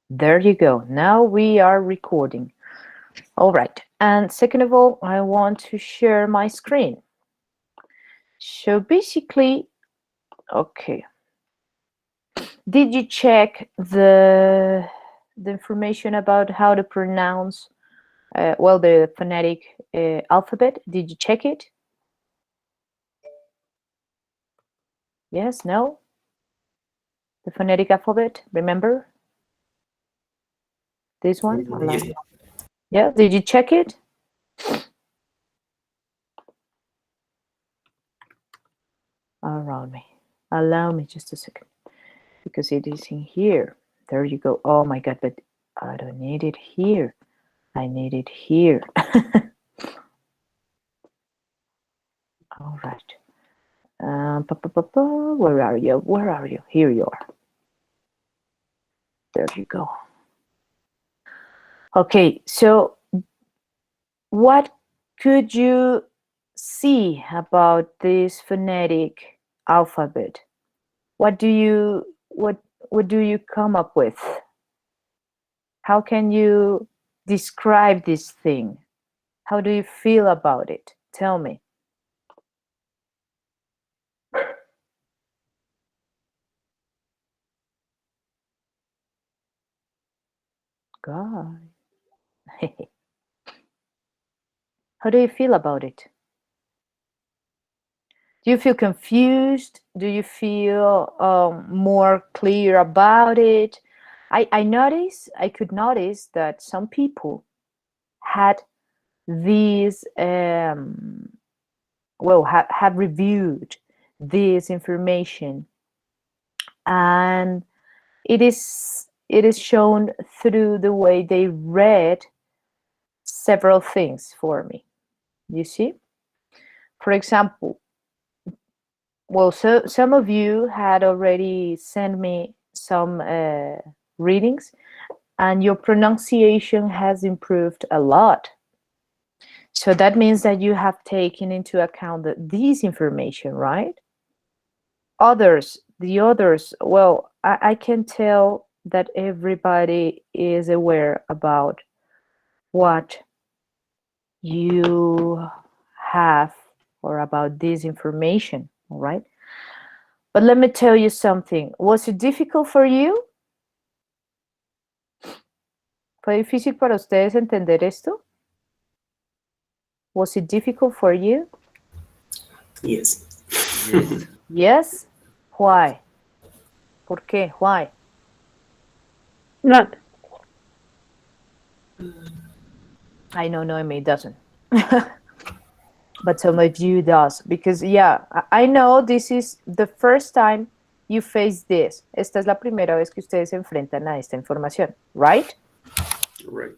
There you go. Now we are recording. All right. And second of all, I want to share my screen. So basically, okay. Did you check the information about how to pronounce, well, the phonetic alphabet? Did you check it? Yes, no? The phonetic alphabet, remember? This one? Yeah. Yeah, did you check it? Around me. Allow me just a second, because it is in here. There you go. Oh my God, but I don't need it here. I need it here. All right. Where are you? Where are you? Here you are. There you go. Okay, so what could you see about this phonetic alphabet? What do you come up with? How can you describe this thing? How do you feel about it? Tell me. God. How do you feel about it? Do you feel confused? Do you feel more clear about it? I could notice that some people had these, well, have reviewed this information, and it is shown through the way they read several things for me. You see? For example, well, so some of you had already sent me some readings, and your pronunciation has improved a lot. So that means that you have taken into account these information, right? The others, well, I can tell that everybody is aware about what you have or about this information, all right? But let me tell you something. Was it difficult for you? ¿Fue difícil para ustedes entender esto? Was it difficult for you? Yes. Yes. Yes? Why? ¿Por qué? Why? Not. I know Noemi doesn't. But some of you does. Because, yeah, I know this is the first time you face this. Esta es la primera vez que ustedes se enfrentan a esta información, right? Right.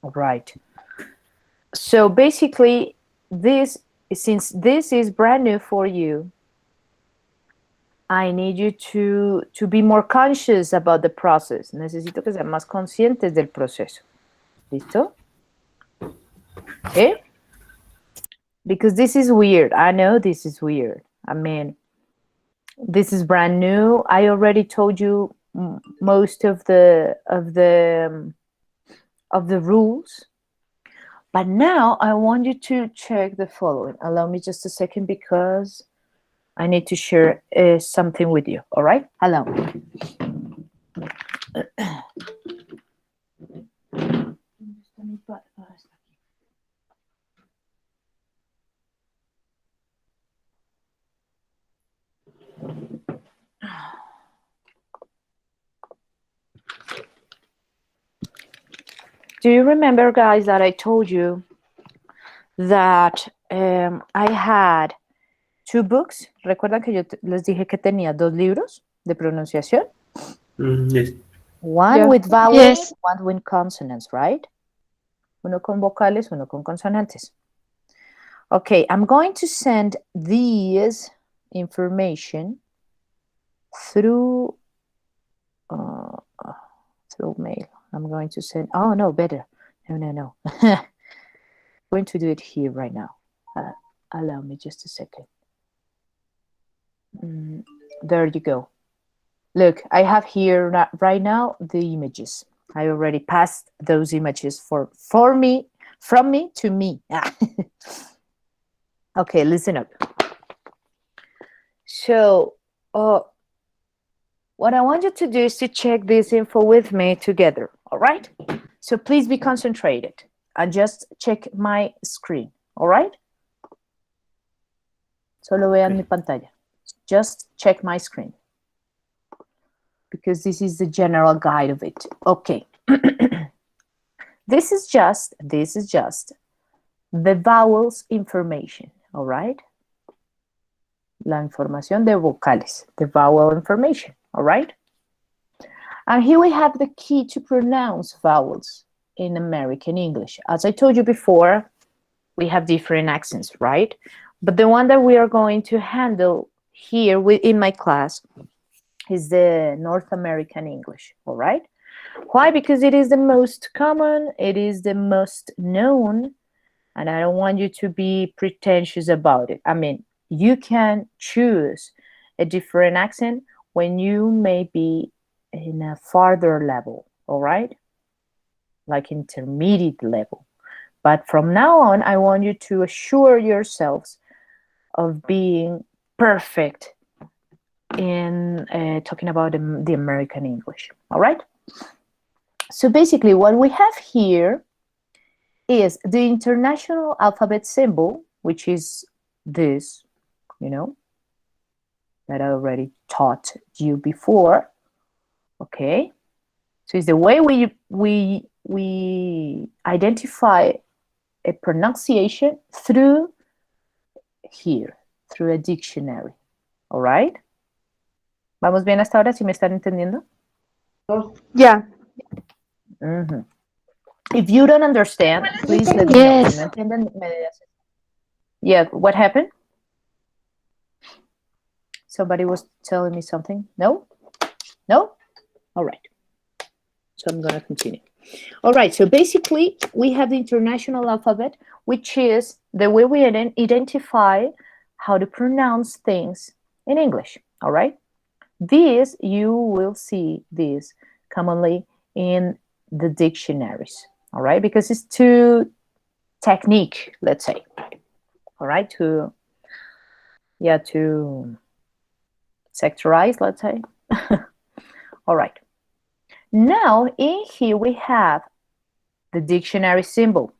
Right. So basically, since this is brand new for you, I need you to be more conscious about the process. Necesito que sean más conscientes del proceso. ¿Listo? Okay? Because this is weird. I know this is weird. I mean, this is brand new. I already told you most of the rules. But now I want you to check the following. Allow me just a second, because I need to share something with you. All right? Allow me. Do you remember, guys, that I told you that I had two books? ¿Recuerdan que yo les dije que tenía dos libros de pronunciación? Yes. One Yeah. with vowels, Yes. one with consonants, right? Uno con vocales, uno con consonantes. Okay, I'm going to send these information through mail. I'm going to send, oh no, better. No. I'm going to do it here right now. Allow me just a second. There you go. Look, I have here right now the images. I already passed those images from me to me. Okay, listen up. So, what I want you to do is to check this info with me together, all right? So please be concentrated and just check my screen, all right? Solo vean mi pantalla. Just check my screen, because this is the general guide of it. Okay. This is just the vowels information, all right? La información de vocales, the vowel information, all right? And here we have the key to pronounce vowels in American English. As I told you before, we have different accents, right? But the one that we are going to handle here in my class is the North American English, all right? Why? Because it is the most common, it is the most known, and I don't want you to be pretentious about it. I mean, you can choose a different accent when you may be in a farther level, all right? Like intermediate level. But from now on, I want you to assure yourselves of being perfect in talking about the American English, all right? So basically what we have here is the international alphabet symbol, which is this, you know, that I already taught you before, okay? So it's the way we identify a pronunciation through here, through a dictionary, all right? ¿Vamos bien hasta ahora? ¿Sí me están entendiendo? Yeah. Mm-hmm. If you don't understand, please let me Yes. know. Yeah, what happened? Somebody was telling me something. No? No? All right. So I'm going to continue. All right. So basically, we have the international alphabet, which is the way we identify how to pronounce things in English. All right. This, you will see this commonly in the dictionaries. All right. Because it's too technique, let's say. All right. To sectorize, let's say. All right. Now, in here we have the dictionary symbol,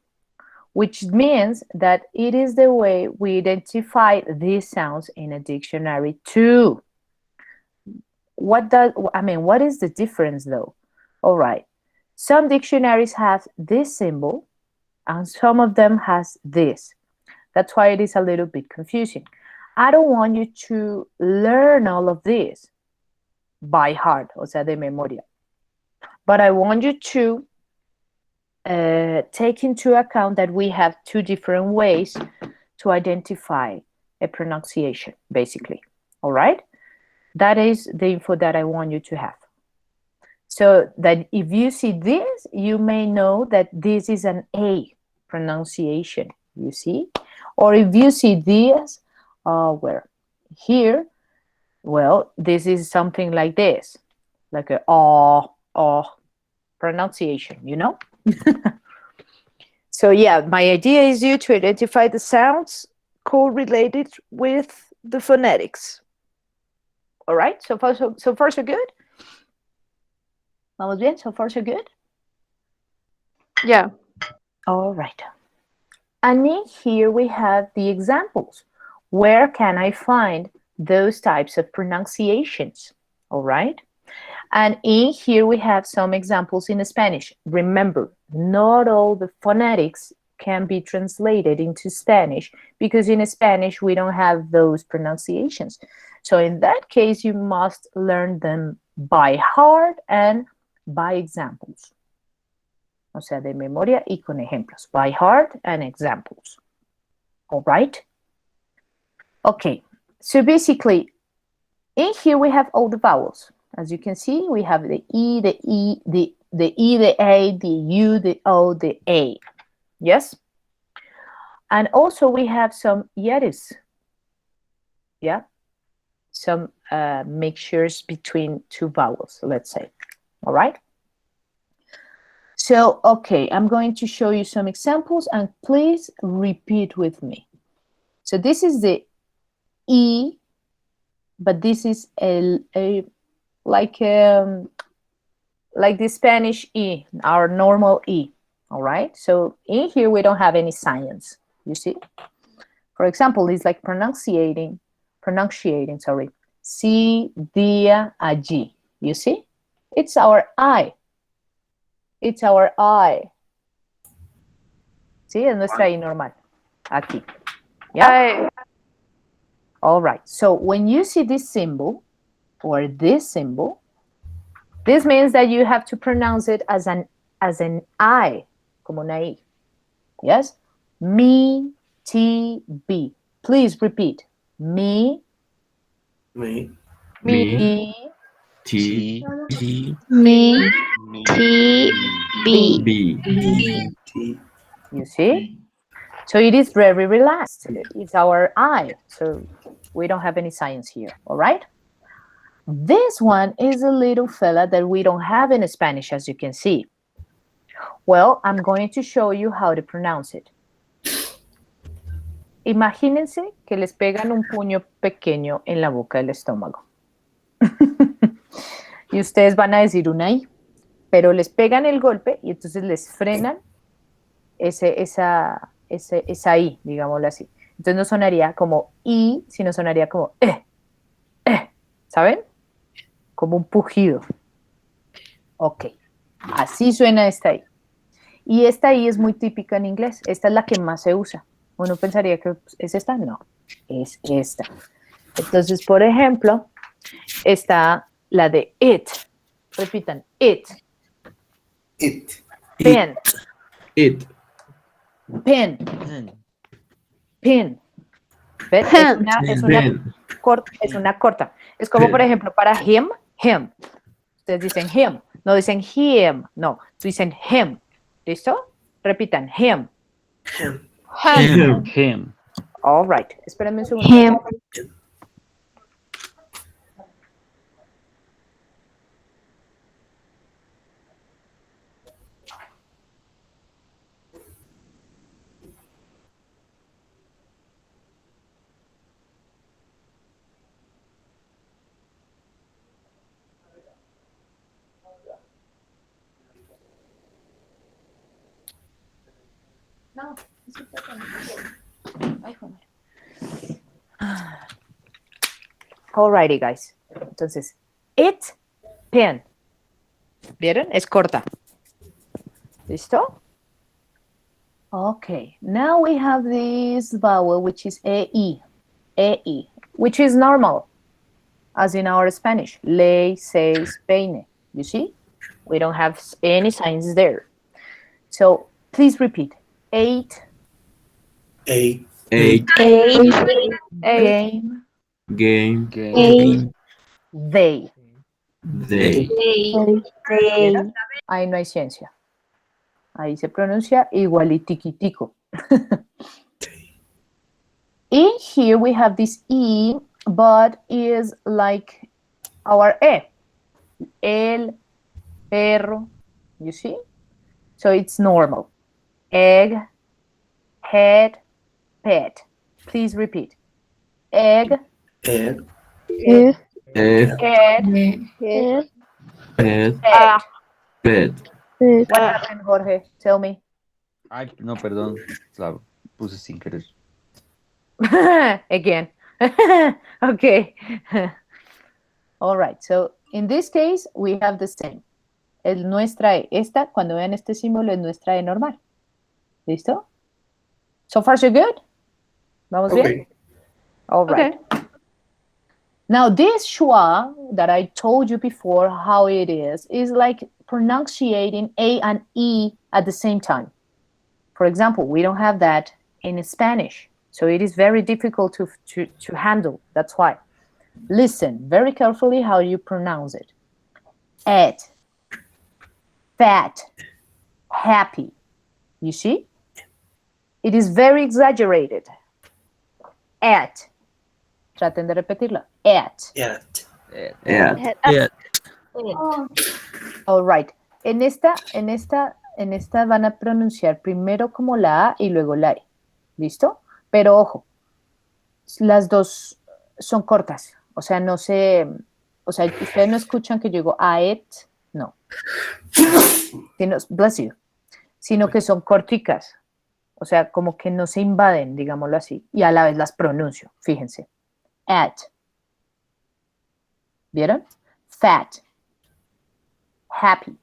which means that it is the way we identify these sounds in a dictionary too. What is the difference though? All right. Some dictionaries have this symbol and some of them has this. That's why it is a little bit confusing. I don't want you to learn all of this by heart, o sea, de memoria. But I want you to take into account that we have two different ways to identify a pronunciation, basically. All right? That is the info that I want you to have. So that if you see this, you may know that this is an A pronunciation, you see? Or if you see this, where? Here, well, this is something like this, like a pronunciation, you know? So yeah, my idea is you to identify the sounds correlated with the phonetics. All right, so far so good? Vamos bien, so far so good? Yeah. All right. And in here we have the examples. Where can I find those types of pronunciations? All right. And in here we have some examples in Spanish. Remember, not all the phonetics can be translated into Spanish because in Spanish we don't have those pronunciations. So in that case, you must learn them by heart and by examples. O sea, de memoria y con ejemplos. By heart and examples. All right? Okay, so basically, in here we have all the vowels. As you can see, we have the E, the E, the E, the A, the U, the O, the A. Yes? And also we have some yetis. Yeah? some mixtures between two vowels, let's say. All right? So, okay, I'm going to show you some examples and please repeat with me. So this is the E, but this is like the Spanish E, our normal E. All right, so in here we don't have any science, you see. For example, it's like pronunciating, sorry, si, dia, allí, you see? It's our I. It's our I. Sí, es nuestra I normal, aquí. Yeah? All right, so when you see this symbol, or this symbol, this means that you have to pronounce it as an I, como una I. Yes? Me, T, B. Please repeat. Me, Me, T, T, T, Me, T, B. B, T. you see? So it is very relaxed. It's our I. So we don't have any science here, all right? This one is a little fella that we don't have in Spanish, as you can see. Well, I'm going to show you how to pronounce it. Imagínense que les pegan un puño pequeño en la boca del estómago. Y ustedes van a decir una I, pero les pegan el golpe y entonces les frenan esa I, digámoslo así. Entonces no sonaría como I, sino sonaría como ¿saben? Como un pujido. Ok, así suena esta I. Y esta I es muy típica en inglés. Esta es la que más se usa. Uno pensaría que es esta, no, es esta. Entonces, por ejemplo, está la de it. Repitan, it. It. Pen. It. Pen. Pin. ¿Ven? Es una corta. Es como, por ejemplo, para him, him. Ustedes dicen him, no dicen him, no, dicen him. ¿Listo? Repitan, him. Him. All right. Espérenme un segundo. Him. No. Alrighty, guys. Entonces, it, pen. ¿Vieron? Es corta. ¿Listo? Okay. Now we have this vowel, which is E. E, which is normal, as in our Spanish. Ley, seis, peine. You see? We don't have any signs there. So, please repeat. 8. 8. Game. They. Ahí no hay ciencia. Ahí se pronuncia igualitiquitico. In here we have this E, but is like our E. El, perro, you see? So it's normal. Egg, head, pet. Please repeat. Egg, head, pet. What happened, Jorge? Tell me. Ay, no, perdón. La puse sin querer. Again. Okay. All right. So in this case, we have the same. Es nuestra E. Esta, cuando vean este símbolo, es nuestra E normal. ¿Listo? So far, so good? ¿Vamos bien? All right. Okay. Now, this schwa that I told you before how it is like pronunciating A and E at the same time. For example, we don't have that in Spanish, so it is very difficult to handle. That's why. Listen very carefully how you pronounce it. At, fat, happy. You see? It is very exaggerated. At. Traten de repetirlo. at. At. At. At. All right. En esta van a pronunciar primero como la A y luego la E. ¿Listo? Pero ojo, las dos son cortas. O sea, no se... O sea, ustedes no escuchan que yo digo aet, no. Bless you. Sino que son corticas. O sea, como que no se invaden, digámoslo así. Y a la vez las pronuncio, fíjense. At. ¿Vieron? Fat. Happy.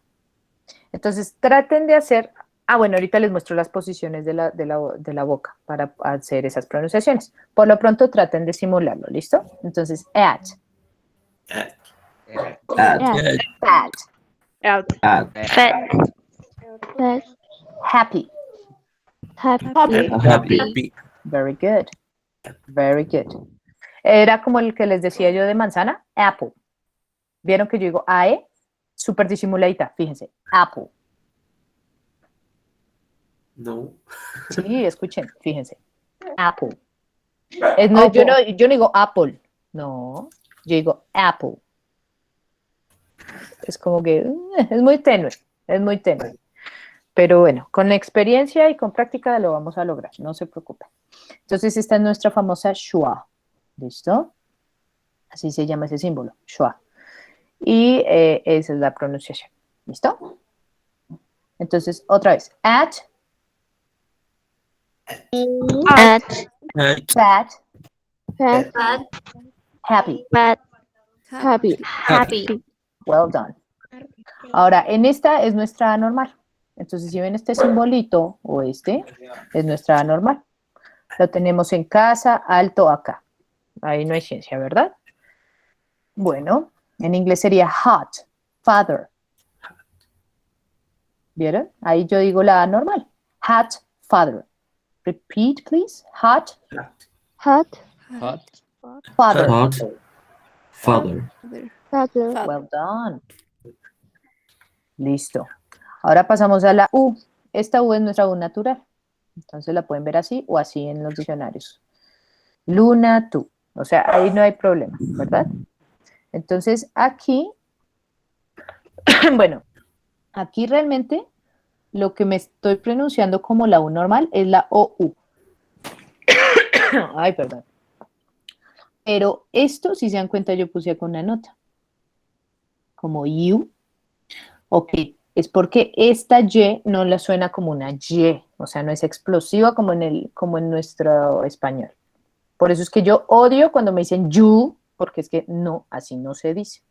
Entonces, traten de hacer... bueno, ahorita les muestro las posiciones de la boca para hacer esas pronunciaciones. Por lo pronto, traten de simularlo, ¿listo? Entonces, at. At. Fat. Fat. Fat. Happy. Happy. Happy. Very good. Very good. Era como el que les decía yo de manzana, apple. ¿Vieron que yo digo AE? Súper disimuladita, fíjense. Apple. No. Sí, escuchen, fíjense. Apple. Yo no digo apple. No, yo digo apple. Es como que es muy tenue. Es muy tenue. Pero bueno, con experiencia y con práctica lo vamos a lograr, no se preocupen. Entonces, esta es nuestra famosa schwa. ¿Listo? Así se llama ese símbolo, schwa. Y esa es la pronunciación. ¿Listo? Entonces, otra vez. At. At. Fat. Fat. Happy. Fat. Happy. Happy. Well done. Ahora, en esta es nuestra A normal. Entonces, si ven este simbolito o este, es nuestra A normal. Lo tenemos en casa, alto, acá. Ahí no hay ciencia, ¿verdad? Bueno, en inglés sería hot, father. ¿Vieron? Ahí yo digo la A normal. Hot, father. Repeat, please. Hot, Hot. Hot. father. Hot. Father. Father. Well done. Listo. Ahora pasamos a la U. Esta U es nuestra U natural. Entonces la pueden ver así o así en los diccionarios. Luna, tú. O sea, ahí no hay problema, ¿verdad? Entonces aquí, bueno, aquí realmente lo que me estoy pronunciando como la U normal es la OU. Ay, perdón. Pero esto, si se dan cuenta, yo puse acá una nota. Como you. Ok, es porque esta Y no la suena como una Y. O sea, no es explosiva como en nuestro español. Por eso es que yo odio cuando me dicen you, porque es que no, así no se dice.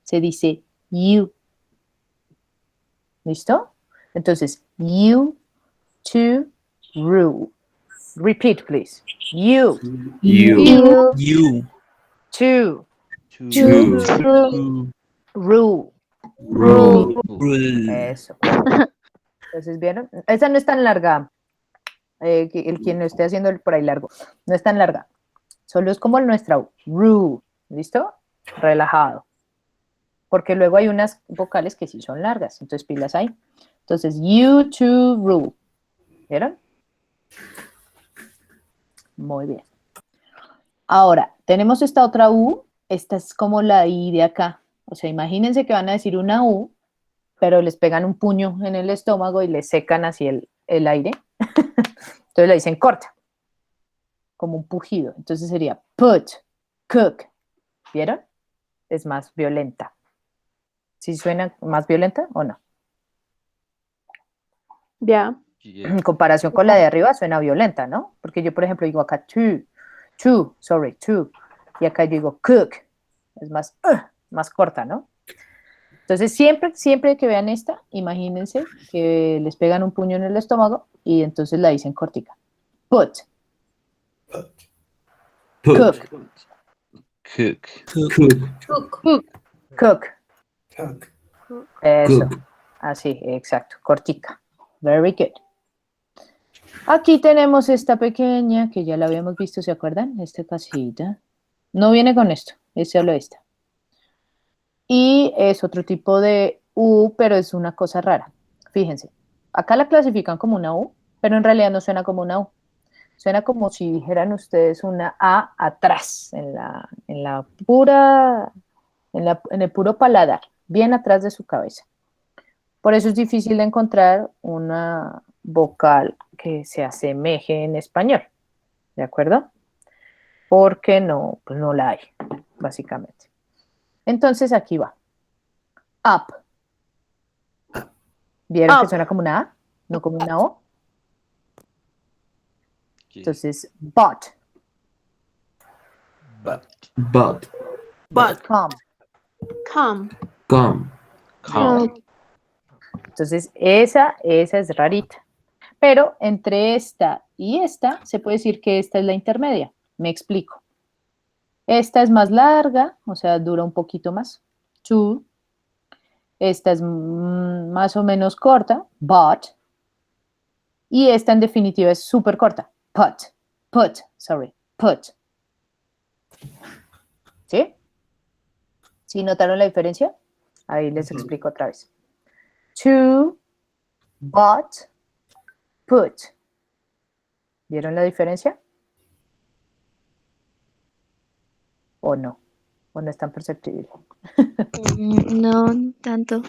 Se dice you. ¿Listo? Entonces, you to rule. Repeat, please. You You. You. to Two. rule. Rule. Eso. Entonces, ¿vieron? Esa no es tan larga. Quien lo esté haciendo por ahí largo. No es tan larga. Solo es como nuestra U. Rule. ¿Listo? Relajado. Porque luego hay unas vocales que sí son largas. Entonces, pilas ahí. Entonces, you to rule. ¿Vieron? Muy bien. Ahora, tenemos esta otra U. Esta es como la I de acá. O sea, imagínense que van a decir una U, pero les pegan un puño en el estómago y les secan así el aire. Entonces la dicen corta. Como un pujido. Entonces sería put, cook. ¿Vieron? Es más violenta. ¿Sí suena más violenta o no? Ya. Yeah. En comparación con la de arriba suena violenta, ¿no? Porque yo, por ejemplo, digo acá two. Y acá yo digo cook. Es más corta, ¿no? Entonces, siempre que vean esta, imagínense que les pegan un puño en el estómago y entonces la dicen cortica. Put, Put. cook, Cook. Cook. cook. Eso, Cook. así, exacto, cortica. Very good. Aquí tenemos esta pequeña, que ya la habíamos visto, ¿se acuerdan? Esta casita. No viene con esto, es solo esta. Y es otro tipo de U, pero es una cosa rara. Fíjense, acá la clasifican como una U, pero en realidad no suena como una U. Suena como si dijeran ustedes una A atrás, en el puro paladar, bien atrás de su cabeza. Por eso es difícil de encontrar una vocal que se asemeje en español, ¿de acuerdo? Porque no, pues no la hay, básicamente. Entonces aquí va. Up. ¿Vieron que Up. suena como una A? No como una O. Sí. Entonces, but. But. Come. Come. Come. Come. Entonces, esa es rarita. Pero entre esta y esta, se puede decir que esta es la intermedia. Me explico. Esta es más larga, o sea, dura un poquito más. To. Esta es más o menos corta, but. Y esta en definitiva es súper corta, put. ¿Sí? ¿Sí notaron la diferencia? Ahí les explico otra vez. To, but, put. ¿Vieron la diferencia? ¿O no? ¿O no es tan perceptible? No tanto.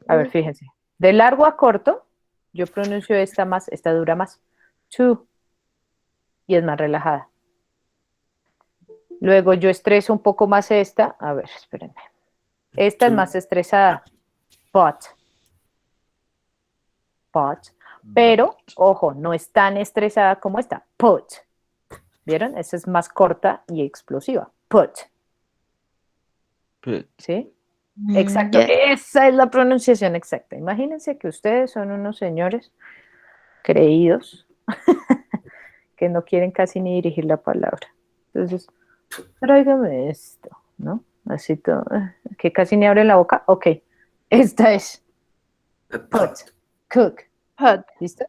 A ver, fíjense. De largo a corto, yo pronuncio esta dura más. To. Y es más relajada. Luego yo estreso un poco más esta. A ver, espérenme. Esta es más estresada. But. Pero, ojo, no es tan estresada como esta. Put. ¿Vieron? Esta es más corta y explosiva. Put. Put. ¿Sí? Exacto. Yeah. Esa es la pronunciación exacta. Imagínense que ustedes son unos señores creídos que no quieren casi ni dirigir la palabra. Entonces, tráigame esto, ¿no? Así todo. Que casi ni abre la boca. Ok. Esta es put. Cook. Put. ¿Listo?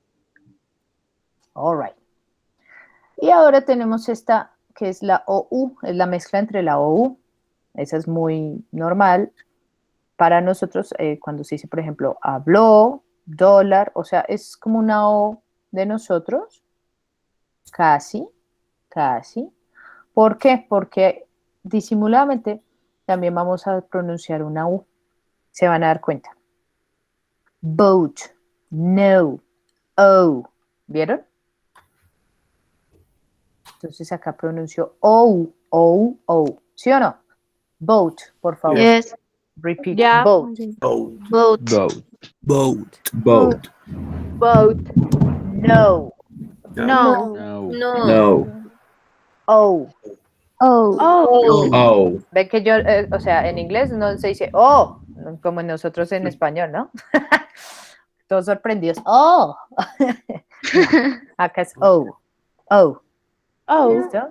All right. Y ahora tenemos esta que es la OU, es la mezcla entre la OU. Esa es muy normal para nosotros cuando se dice, por ejemplo, habló, dólar, o sea, es como una O de nosotros, casi. ¿Por qué? Porque disimuladamente también vamos a pronunciar una U. Se van a dar cuenta. Boat, no, O. ¿Vieron? Entonces acá pronuncio O. ¿Sí o no? Boat, por favor. Yes. Repeat. Yeah. Boat. Boat. Boat. Boat. Boat. Boat. No. No. No. No. O. Oh. Oh. Ven que yo, o sea, en inglés no se dice oh, como nosotros en español, ¿no? Todos sorprendidos. Oh. No, acá es O. O. Oh. ¿Listo?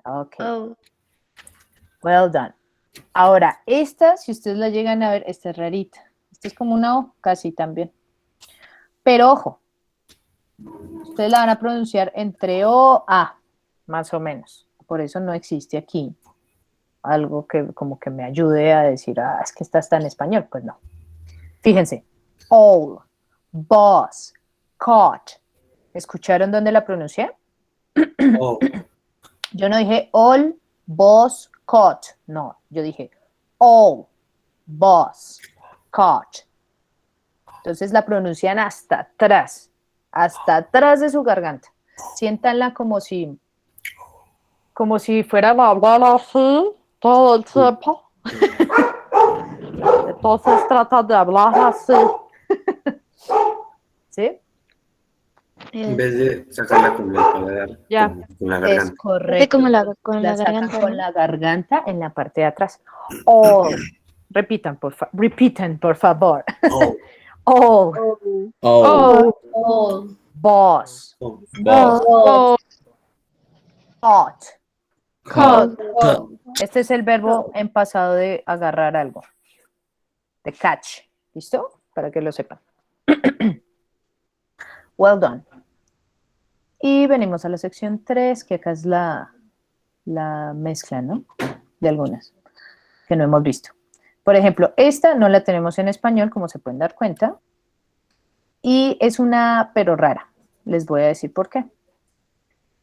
Ok. Oh. Well done. Ahora, esta, si ustedes la llegan a ver, esta es rarita. Esta es como una O, casi también. Pero ojo, ustedes la van a pronunciar entre O, A, más o menos. Por eso no existe aquí algo que como que me ayude a decir, es que esta está en español. Pues no. Fíjense. All, boss, caught. ¿Escucharon dónde la pronuncié? Oh. Yo no dije all, boss, caught. No, yo dije all, boss, caught. Entonces la pronuncian hasta atrás de su garganta. Siéntanla como si fueran a hablar así todo el tiempo. Entonces tratan de hablar así. ¿Sí? En vez de sacarla con el paladar, Ya. con la Es garganta. correcto. Con La la sacan garganta. con la garganta en la parte de atrás. All. Repiten, por favor. Oh. All. Oh. Boss. Oh. Oh. Caught. Caught. Este es el verbo en pasado de agarrar algo. De catch. ¿Listo? Para que lo sepan. Well done. Y venimos a la sección 3, que acá es la mezcla, ¿no? De algunas que no hemos visto. Por ejemplo, esta no la tenemos en español, como se pueden dar cuenta. Y es una, pero rara. Les voy a decir por qué.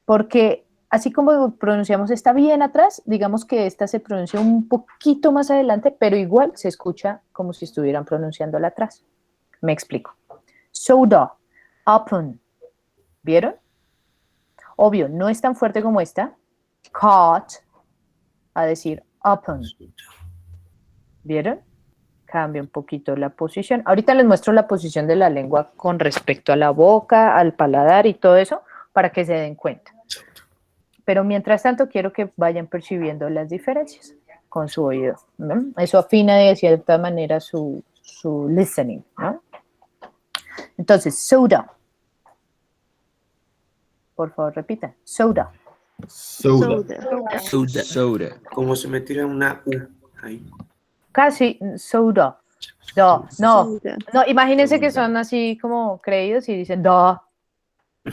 porque así como pronunciamos esta bien atrás, digamos que esta se pronuncia un poquito más adelante, pero igual se escucha como si estuvieran pronunciándola atrás. Me explico. Soda, open. ¿Vieron? Obvio, no es tan fuerte como esta. Caught, a decir open. ¿Vieron? Cambia un poquito la posición. Ahorita les muestro la posición de la lengua con respecto a la boca, al paladar y todo eso, para que se den cuenta. Pero mientras tanto quiero que vayan percibiendo las diferencias con su oído, ¿no? Eso afina de cierta manera su listening, ¿no? Entonces, soda. Por favor, repitan. Soda. Soda. Soda. Como se me tira una U ahí. Casi, soda. Do. No, Soda. no, imagínense que son así como creídos y dicen do.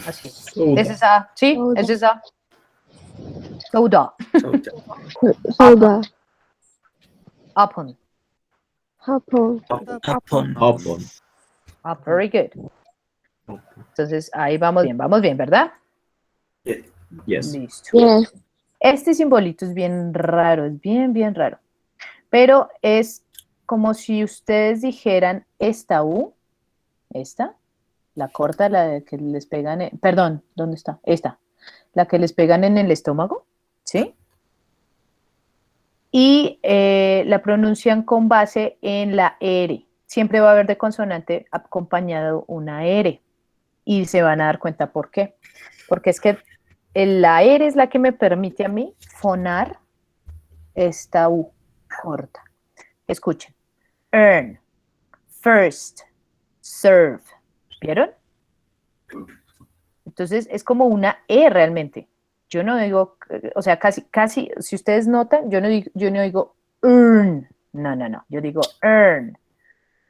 Así. Soda. Es esa, ¿sí? Soda. Es esa. Soda. Soda. Soda. Open. Apple. Open. Very good. Entonces, ahí vamos bien, ¿verdad? Yes. Listo. Yes. Este simbolito es bien raro, es bien raro. Pero es como si ustedes dijeran esta U, esta, la corta, la que les pegan, perdón, ¿dónde está? Esta, la que les pegan en el estómago, ¿sí? Y la pronuncian con base en la R. Siempre va a haber de consonante acompañado una R. Y se van a dar cuenta por qué. Porque es que la R es la que me permite a mí fonar esta U corta. Escuchen. Earn, first, serve. ¿Vieron? Entonces es como una E realmente. Yo no digo, o sea, casi, si ustedes notan, yo no digo earn. No. Yo digo earn,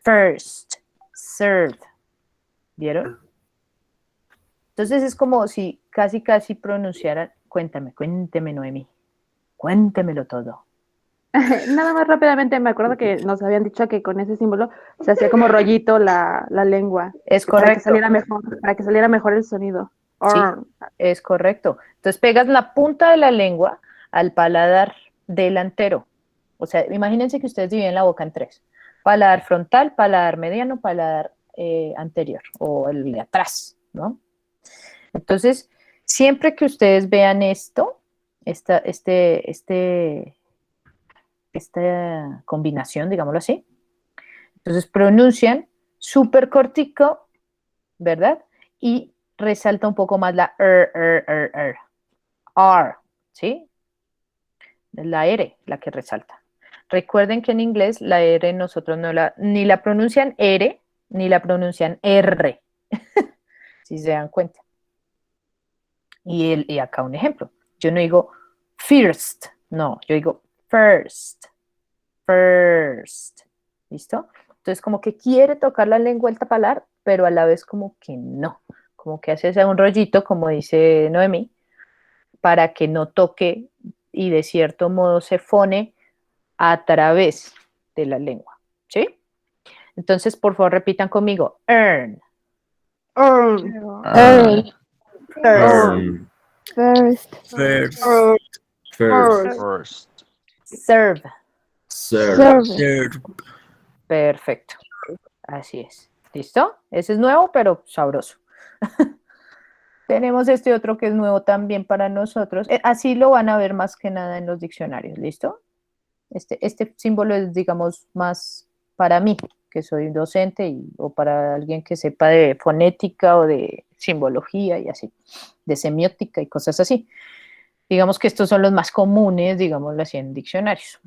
first, serve. ¿Vieron? Entonces es como si casi pronunciaran, cuénteme, Noemi. Cuéntemelo todo. Nada más rápidamente me acuerdo que nos habían dicho que con ese símbolo se hacía como rollito la lengua. Es Para que correcto. saliera mejor el sonido. Sí, Or. es correcto. Entonces pegas la punta de la lengua al paladar delantero. O sea, imagínense que ustedes dividen la boca en tres. Paladar frontal, paladar mediano, paladar anterior o el de atrás, ¿no? Entonces, siempre que ustedes vean esto, esta combinación, digámoslo así, entonces pronuncian súper cortico, ¿verdad? Y resalta un poco más la R, ¿sí? La R, la que resalta. Recuerden que en inglés la R nosotros ni la pronuncian R, ni la pronuncian R, si se dan cuenta. Y acá un ejemplo. Yo no digo first, no, yo digo first. ¿Listo? Entonces como que quiere tocar la lengua el tapalar, pero a la vez como que no. Como que hace un rollito, como dice Noemí, para que no toque y de cierto modo se fone a través de la lengua. ¿Sí? Entonces, por favor, repitan conmigo. Earn. Earn. Earn. Earn. First. First. First. Serve. Serve. Serve. Perfecto. Así es. ¿Listo? Ese es nuevo, pero sabroso. Tenemos este otro que es nuevo también para nosotros. Así lo van a ver más que nada en los diccionarios. ¿Listo? Este símbolo es, digamos, más para mí, que soy docente, o para alguien que sepa de fonética o de simbología y así, de semiótica y cosas así. Digamos que estos son los más comunes, digámoslo así, en diccionarios.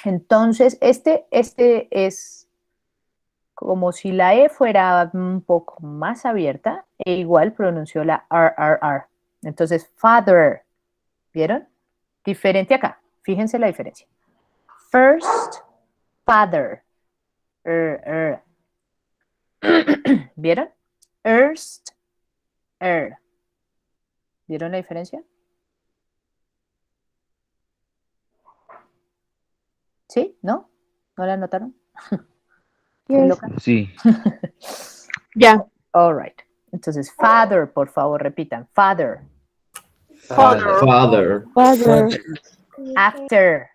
Entonces, este es como si la E fuera un poco más abierta, e igual pronunció la R. Entonces, father, ¿vieron? Diferente acá, fíjense la diferencia. First, father. ¿Vieron? First, ¿Vieron la diferencia? ¿Sí? ¿No? ¿No la notaron? Yes. ¿Loca? Sí. Ya. All right. Entonces, father, por favor, repitan. Father. Father. Father. Father. After.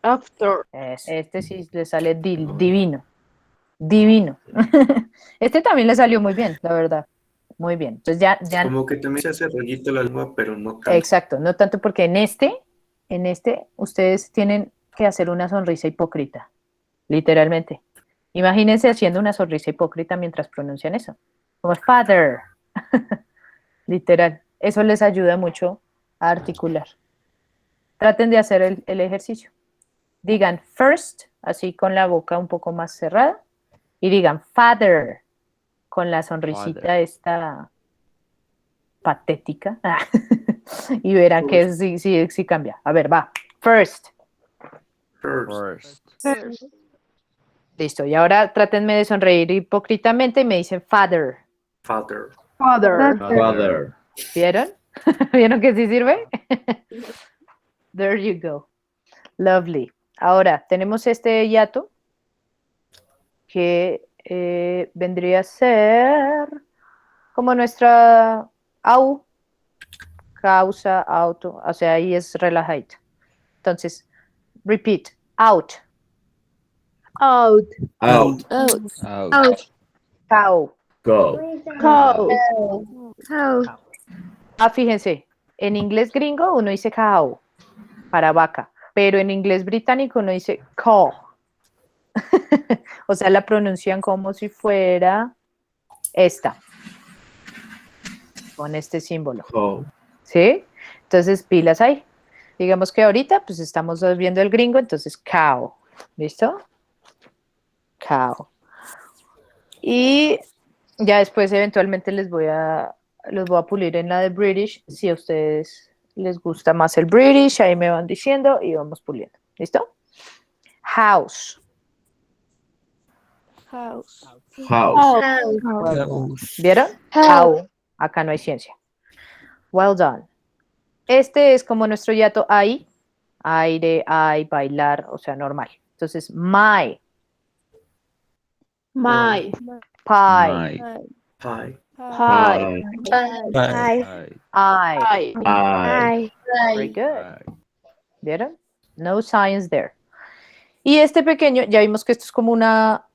After. Este sí le sale divino. Divino. Este también le salió muy bien, la verdad. Muy bien. Entonces ya Como que también se hace rollito la lengua, pero no tanto. exacto, no tanto porque en este ustedes tienen que hacer una sonrisa hipócrita, literalmente. Imagínense haciendo una sonrisa hipócrita mientras pronuncian eso. Como father. Literal. Eso les ayuda mucho a articular. Traten de hacer el ejercicio. Digan first, así con la boca un poco más cerrada, y digan father, con la sonrisita Father. esta patética. Y verán que sí cambia. A ver, va. First. First. First. Listo. Y ahora trátenme de sonreír hipócritamente y me dicen father. Father. Father. Father. ¿Vieron? ¿Vieron que sí sirve? There you go. Lovely. Ahora, tenemos este hiato que vendría a ser como nuestra au, causa, auto, o sea, ahí es relajadito. Entonces, repeat, out, Out. Out. Out. cow. Go. Cow. Ah, fíjense, en inglés gringo uno dice cow, para vaca, pero en inglés británico uno dice cow. O sea, la pronuncian como si fuera esta, con este símbolo. Go. ¿Sí? Entonces, pilas ahí. Digamos que ahorita, pues estamos viendo el gringo, entonces cow. ¿Listo? Cow. Y ya después eventualmente los voy a pulir en la de British. Si a ustedes les gusta más el British, ahí me van diciendo y vamos puliendo. ¿Listo? House. House. ¿Vieron? Cow. Acá no hay ciencia. Well done. Este es como nuestro hiato I, aire, I, bailar, o sea, normal. Entonces, my, My. pie, My. Pie. Pie. I. I. Very good. ¿Vieron? No science there. Y este pequeño, ya vimos que esto es como una,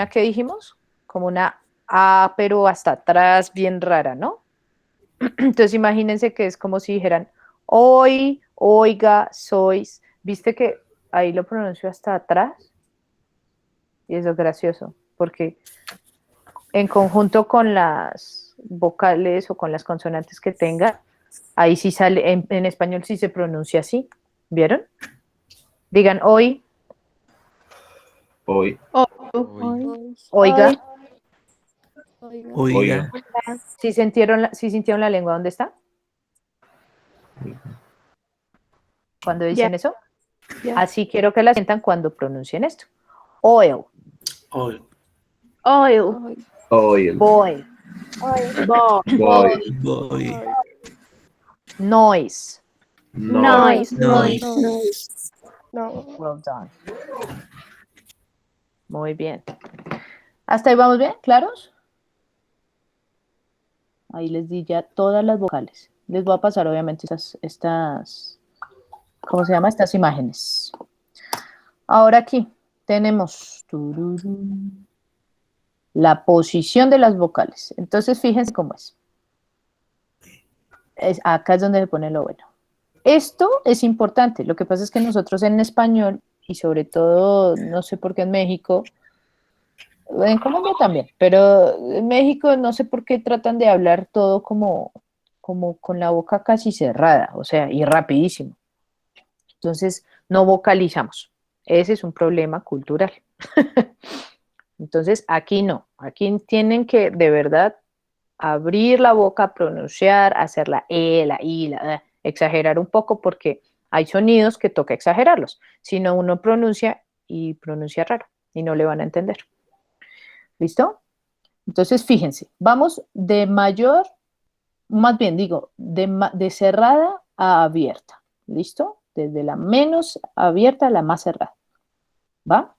¿qué dijimos? Como una A, pero hasta atrás, bien rara, ¿no? Entonces imagínense que es como si dijeran hoy, oiga, sois. ¿Viste que ahí lo pronuncio hasta atrás? Y eso es gracioso, porque en conjunto con las vocales o con las consonantes que tenga, ahí sí sale, en español sí se pronuncia así. ¿Vieron? Digan hoy, Hoy. oiga. Oiga. ¿Sí sintieron la lengua? ¿Dónde está? Cuando dicen eso. Así quiero que la sientan cuando pronuncien esto. Oil, Oil. Oil. Oil. boy, Boy. noise. Noise. Well done. Muy bien. ¿Hasta ahí vamos bien? ¿Claros? Ahí les di ya todas las vocales. Les voy a pasar obviamente estas ¿cómo se llama? Estas imágenes. Ahora aquí tenemos la posición de las vocales. Entonces fíjense cómo es. Acá es donde se pone lo bueno. Esto es importante. Lo que pasa es que nosotros en español, y sobre todo, no sé por qué en México, en Colombia también, pero en México no sé por qué tratan de hablar todo como con la boca casi cerrada, o sea, y rapidísimo. Entonces, no vocalizamos. Ese es un problema cultural. Entonces, aquí no. Aquí tienen que, de verdad, abrir la boca, pronunciar, hacer la E, la I, la E, exagerar un poco porque hay sonidos que toca exagerarlos. Si no, uno pronuncia y pronuncia raro y no le van a entender. ¿Listo? Entonces, fíjense, vamos de mayor, más bien digo, de cerrada a abierta. ¿Listo? Desde la menos abierta a la más cerrada. ¿Va?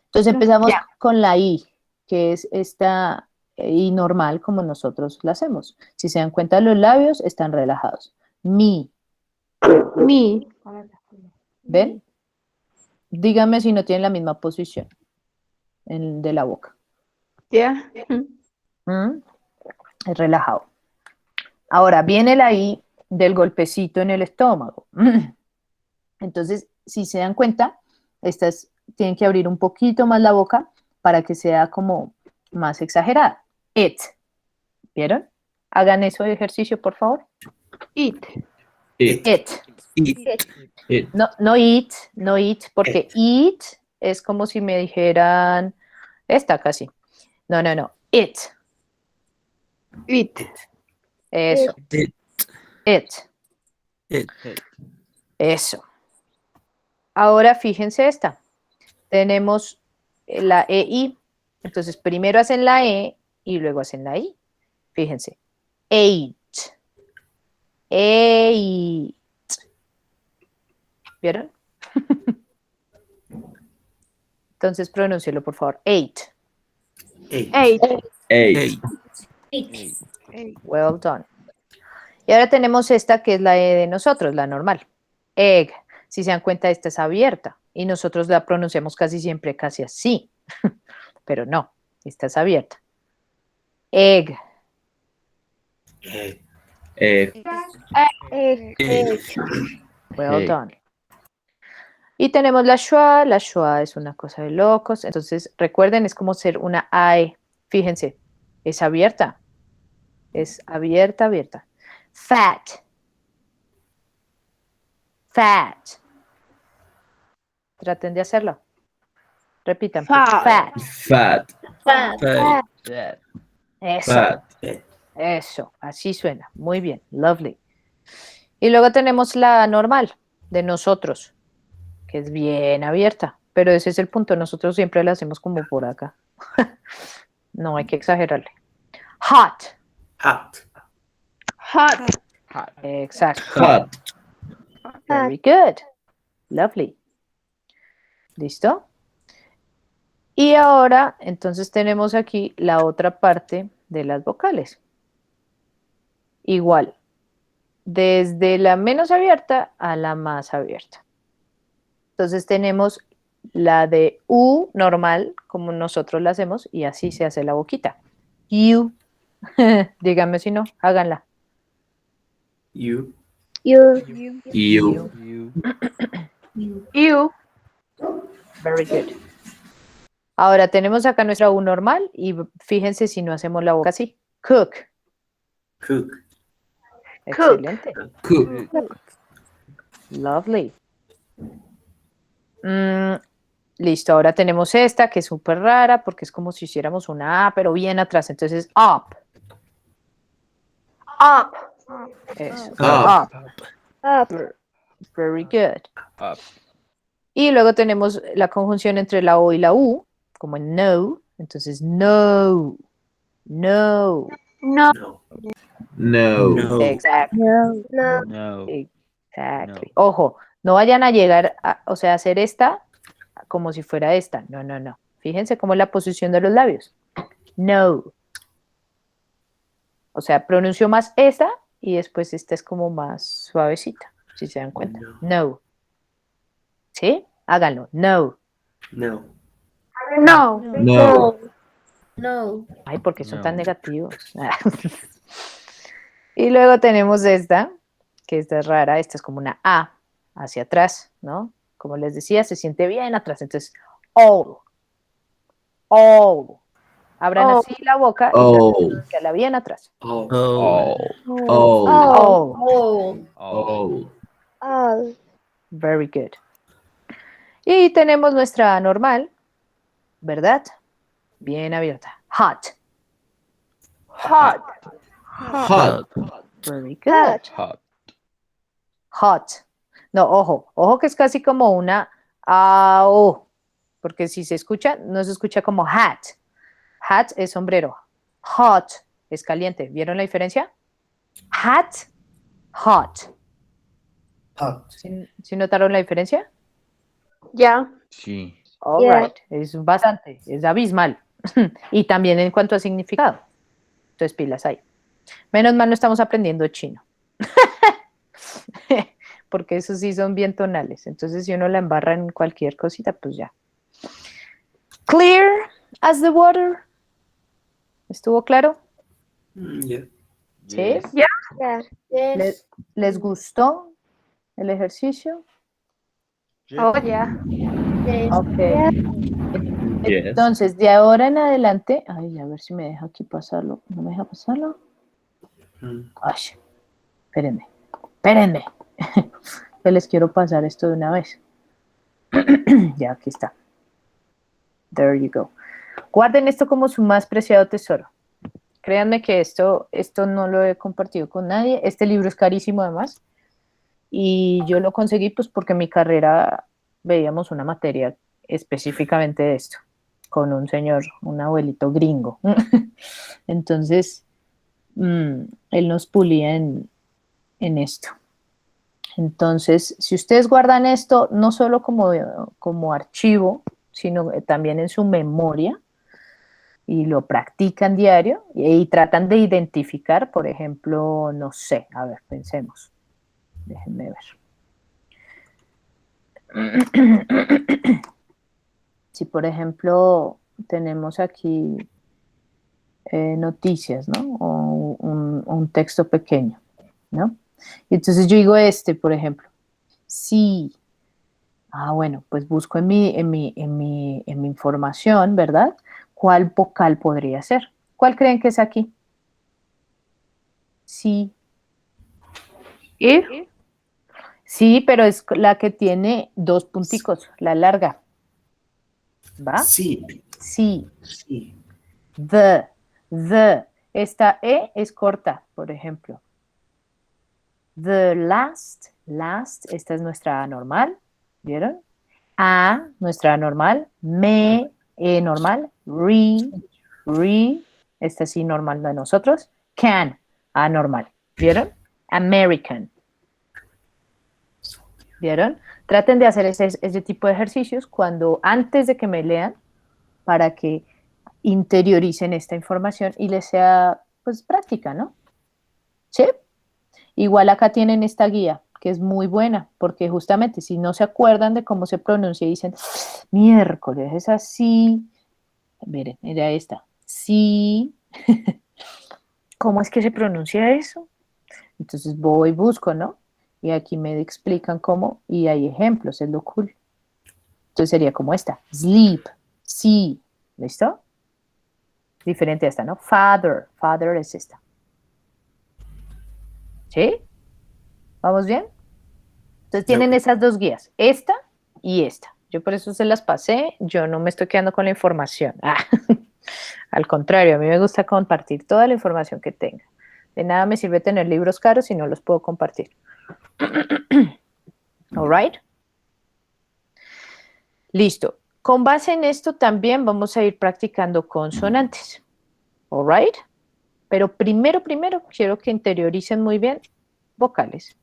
Entonces empezamos con la I. que es esta y normal como nosotros la hacemos. Si se dan cuenta, los labios están relajados. Mi, Me. ¿ven? Dígame si no tienen la misma posición de la boca. Yeah. Es relajado. Ahora viene la I del golpecito en el estómago. Entonces, si se dan cuenta, estas tienen que abrir un poquito más la boca para que sea como más exagerada. It. ¿Vieron? Hagan eso de ejercicio, por favor. It. It. It. It. No, no eat, porque eat es como si me dijeran esta casi. No. It. It. Eso. It. It. It. Eso. Ahora fíjense esta. Tenemos la EI. Entonces primero hacen la E y luego hacen la I. Fíjense. Eight. Eight. ¿Vieron? Entonces pronúncielo, por favor. Eight. Eight. Eight. Eight. Well done. Y ahora tenemos esta que es la E de nosotros, la normal. Egg. Si se dan cuenta, esta es abierta. Y nosotros la pronunciamos casi siempre casi así. Pero no, esta es abierta. Egg. Egg. Well Egg. done. Y tenemos la schwa. La schwa es una cosa de locos. Entonces, recuerden, es como ser una I. Fíjense, es abierta. Es abierta, abierta. Fat. Fat. Traten de hacerlo. Repitan. pues. Fat. Fat. Fat. Yeah. Eso. Fat. Eso. Así suena. Muy bien. Lovely. Y luego tenemos la normal de nosotros, que es bien abierta. Pero ese es el punto. Nosotros siempre la hacemos como por acá. No hay que exagerarle. Hot. Hot. Hot. Exacto. Hot. Very good. Lovely. ¿Listo? Y ahora, entonces tenemos aquí la otra parte de las vocales. Igual, desde la menos abierta a la más abierta. Entonces tenemos la de U normal, como nosotros la hacemos, y así se hace la boquita. You. Díganme si no, háganla. You. You. You. You. Very good. Ahora tenemos acá nuestra U normal y fíjense si no hacemos la boca así. Cook. Cook. Excelente. Cook. Lovely. Listo, ahora tenemos esta que es súper rara porque es como si hiciéramos una A, pero bien atrás. Entonces, up. Up. Eso. Up. Up. Very good. Up. Y luego tenemos la conjunción entre la O y la U, como en no. Entonces, no. No. No. No. No. Exactly. No. No. Exactly. Ojo, no vayan a llegar a, o sea, a hacer esta como si fuera esta. No, no, no. Fíjense cómo es la posición de los labios. No. O sea, pronuncio más esta y después esta es como más suavecita, si se dan cuenta. No. ¿Sí? Háganlo. No. No. No. No. No. Ay, ¿por qué son tan No. negativos? Y luego tenemos esta, que esta es rara. Esta es como una A hacia atrás, ¿no? Como les decía, se siente bien atrás. Entonces, all. All. Abran All. así la boca y All. pronunciarla bien atrás. Oh. Oh. All. All. All. Oh. All. Very good. Y tenemos nuestra normal, ¿verdad? Bien abierta. Hot. Hot. Hot. Very good. Hot. Hot. No, ojo, ojo que es casi como una AO, porque si se escucha, no se escucha como hat. Hat es sombrero. Hot es caliente. ¿Vieron la diferencia? Hat, hot. Hot. ¿Sí notaron la diferencia? Ya. Sí. All Yeah. right. Es bastante, es abismal. Y también en cuanto a significado. Entonces, pilas ahí. Menos mal no estamos aprendiendo chino. Porque esos sí son bien tonales. Entonces, si uno la embarra en cualquier cosita, pues ya. Clear as the water. ¿Estuvo claro? Yeah. ¿Sí? Yes. Yeah. Yes. ¿Les gustó el ejercicio? Oh, ya. Yes. Ok. Yeah. Yes. Entonces, de ahora en adelante, ay, a ver si me deja aquí pasarlo. ¿No me deja pasarlo? Mm. Ay, espérenme. Yo les quiero pasar esto de una vez. Ya, aquí está. There you go. Guarden esto como su más preciado tesoro. Créanme que esto no lo he compartido con nadie. Este libro es carísimo además. Y yo lo conseguí pues porque en mi carrera veíamos una materia específicamente de esto, con un señor, un abuelito gringo. Entonces, él nos pulía en esto. Entonces, si ustedes guardan esto no solo como archivo, sino también en su memoria y lo practican diario y tratan de identificar, por ejemplo, no sé, a ver, pensemos. Déjenme ver. Si, por ejemplo, tenemos aquí noticias, ¿no? O un texto pequeño, ¿no? Y entonces yo digo por ejemplo, sí. Bueno, pues busco en mi información, ¿verdad? ¿Cuál vocal podría ser? ¿Cuál creen que es aquí? Sí. ¿Y? Sí, pero es la que tiene dos punticos, la larga. ¿Va? Sí. Sí. Sí. The. Esta E es corta, por ejemplo. The last, esta es nuestra A normal, ¿vieron? A, nuestra A normal, me, E normal, re, esta sí normal de nosotros, can, A normal, ¿vieron? American, ¿vieron? Traten de hacer ese tipo de ejercicios antes de que me lean, para que interioricen esta información y les sea, pues, práctica, ¿no? ¿Sí? Igual acá tienen esta guía, que es muy buena, porque justamente si no se acuerdan de cómo se pronuncia y dicen, miércoles, es así. Miren, era esta. Sí. ¿Cómo es que se pronuncia eso? Entonces voy y busco, ¿no? Y aquí me explican cómo, y hay ejemplos, es lo cool. Entonces sería como esta. Sleep. Sí. ¿Listo? Diferente a esta, ¿no? Father. Father es esta. ¿Sí? ¿Vamos bien? Entonces tienen Ok. esas dos guías, esta y esta. Yo por eso se las pasé, yo no me estoy quedando con la información. Al contrario, a mí me gusta compartir toda la información que tenga. De nada me sirve tener libros caros si no los puedo compartir. All right. Listo. Con base en esto también vamos a ir practicando consonantes. All right. Pero primero quiero que interioricen muy bien vocales,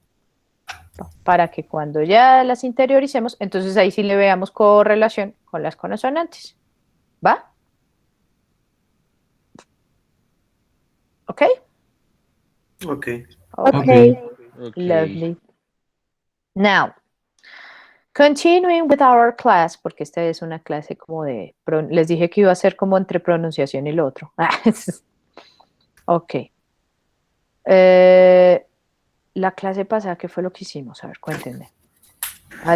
para que cuando ya las interioricemos, entonces ahí sí le veamos correlación con las consonantes. ¿Va? ¿Ok? Ok. Okay. Lovely. Now, continuing with our class, porque esta es una clase como les dije que iba a ser como entre pronunciación y lo otro. Ok. La clase pasada, ¿qué fue lo que hicimos? A ver, cuéntenme.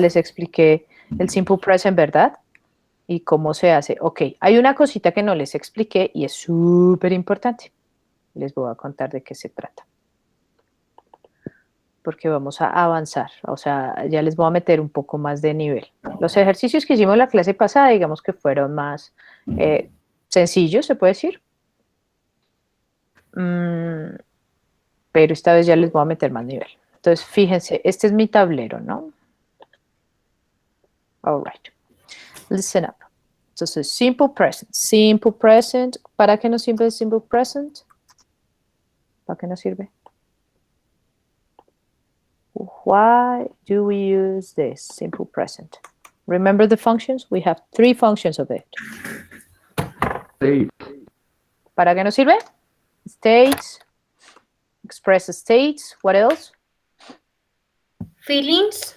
Les expliqué el simple present, ¿verdad? Y cómo se hace. Ok, hay una cosita que no les expliqué y es súper importante. Les voy a contar de qué se trata. Porque vamos a avanzar, o sea, ya les voy a meter un poco más de nivel. Los ejercicios que hicimos la clase pasada, digamos que fueron más sencillos, se puede decir. Pero esta vez ya les voy a meter más nivel. Entonces, fíjense, este es mi tablero, ¿no? All right. Listen up. Entonces, simple present. Simple present. ¿Para qué nos sirve el simple present? ¿Para qué nos sirve? Why do we use this simple present? Remember the functions? We have 3 functions of it. State. ¿Para qué nos sirve? States. Express states. What else? Feelings.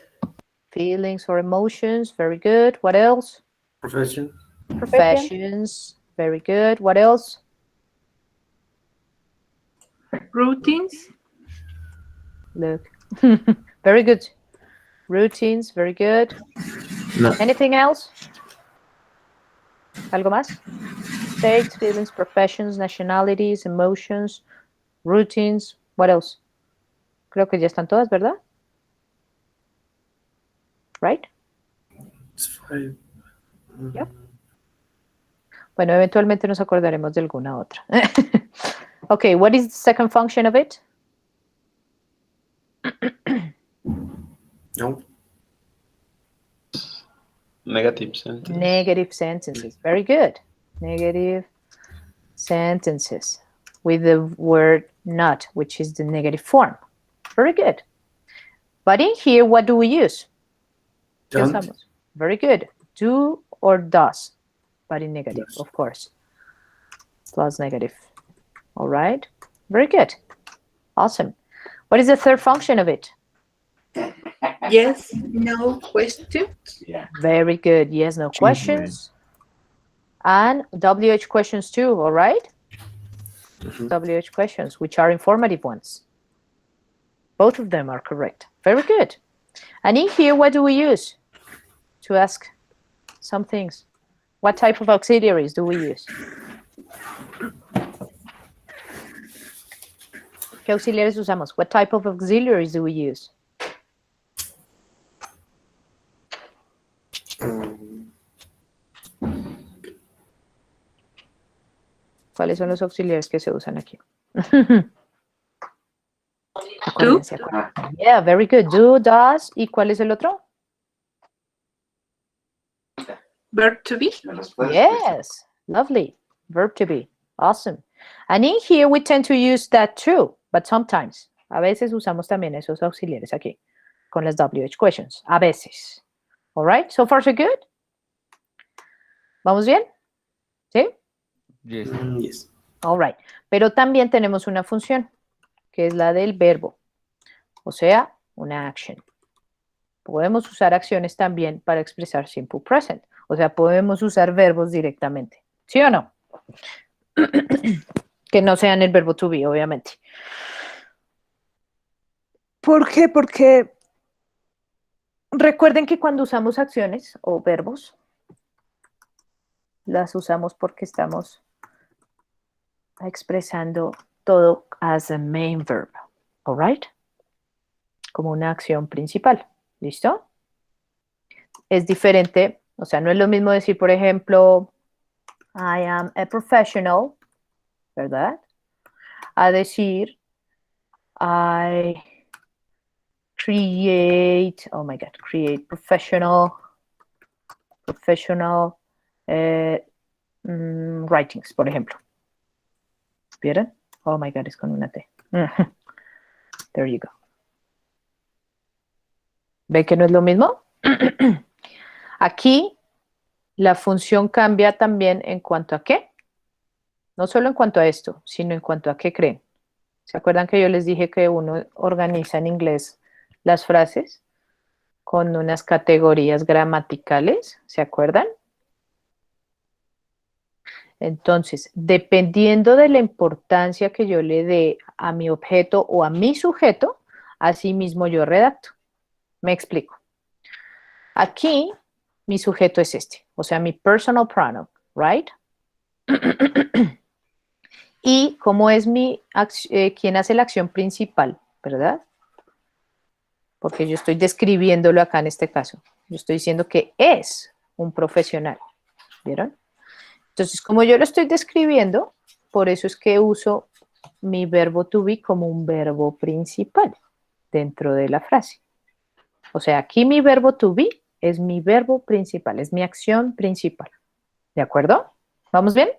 Feelings or emotions. Very good. What else? Profession. Professions. Very good. What else? Routines. Look. Very good. Routines. Very good. No. Anything else? ¿Algo más? States, feelings, professions, nationalities, emotions, routines. What else? Creo que ya están todas, ¿verdad? Right? It's five. Yep. Bueno, eventualmente nos acordaremos de alguna otra. Okay, what is the second function of it? No. Negative sentence. Negative sentences. Very good. Negative sentences with the word not, which is the negative form. Very good. But in here, what do we use? ¿Qué Don't. usamos? Very good. Do or does, but in negative, Yes. of course. Plus negative. All right. Very good. Awesome. What is the third function of it? Yes, no question. Very good. Yes, no questions. And WH questions too, all right? Mhm. WH questions, which are informative ones. Both of them are correct. Very good. And in here, what do we use to ask some things? What type of auxiliaries do we use? ¿Qué auxiliares usamos? What type of auxiliaries do we use? ¿Cuáles son los auxiliares que se usan aquí? Acuérdense, acuérdense. Yeah, very good. Do, does. ¿Y cuál es el otro? Verb to be. Yes, lovely. Verb to be. Awesome. And in here we tend to use that too, but sometimes. A veces usamos también esos auxiliares aquí con las WH questions. A veces. All right, so far so good. ¿Vamos bien? ¿Sí? Yes. Yes. All right. Pero también tenemos una función, que es la del verbo. O sea, una action. Podemos usar acciones también para expresar simple present. O sea, podemos usar verbos directamente. ¿Sí o no? Que no sean el verbo to be, obviamente. ¿Por qué? Porque recuerden que cuando usamos acciones o verbos, las usamos porque estamos expresando todo as a main verb. All right? Como una acción principal. ¿Listo? Es diferente, o sea, no es lo mismo decir, por ejemplo, I am a professional, ¿verdad? A decir, I create, oh my God, create professional writings, por ejemplo. ¿Vieron? Oh my God, es con una T. There you go. ¿Ve que no es lo mismo? Aquí la función cambia también en cuanto a qué. No solo en cuanto a esto, sino en cuanto a qué creen. ¿Se acuerdan que yo les dije que uno organiza en inglés las frases con unas categorías gramaticales? ¿Se acuerdan? Entonces, dependiendo de la importancia que yo le dé a mi objeto o a mi sujeto, así mismo yo redacto. Me explico. Aquí, mi sujeto es este, o sea, mi personal pronoun, right? Y como es quien hace la acción principal, ¿verdad? Porque yo estoy describiéndolo acá en este caso. Yo estoy diciendo que es un profesional, ¿vieron? Entonces, como yo lo estoy describiendo, por eso es que uso mi verbo to be como un verbo principal dentro de la frase. O sea, aquí mi verbo to be es mi verbo principal, es mi acción principal. ¿De acuerdo? ¿Vamos bien?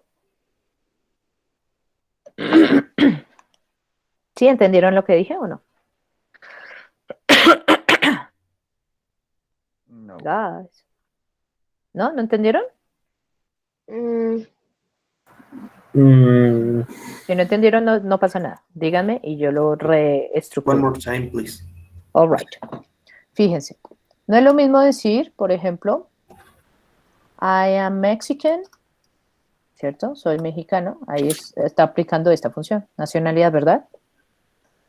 ¿Sí entendieron lo que dije o no? No. Guys. ¿No? ¿No entendieron? Mm, Mm, Si no entendieron, no pasa nada. Díganme y yo lo one reestructuro. more time, please. All right. Fíjense. No es lo mismo decir, por ejemplo, I am Mexican, ¿cierto? Soy mexicano. Ahí está aplicando esta función. Nacionalidad, ¿verdad?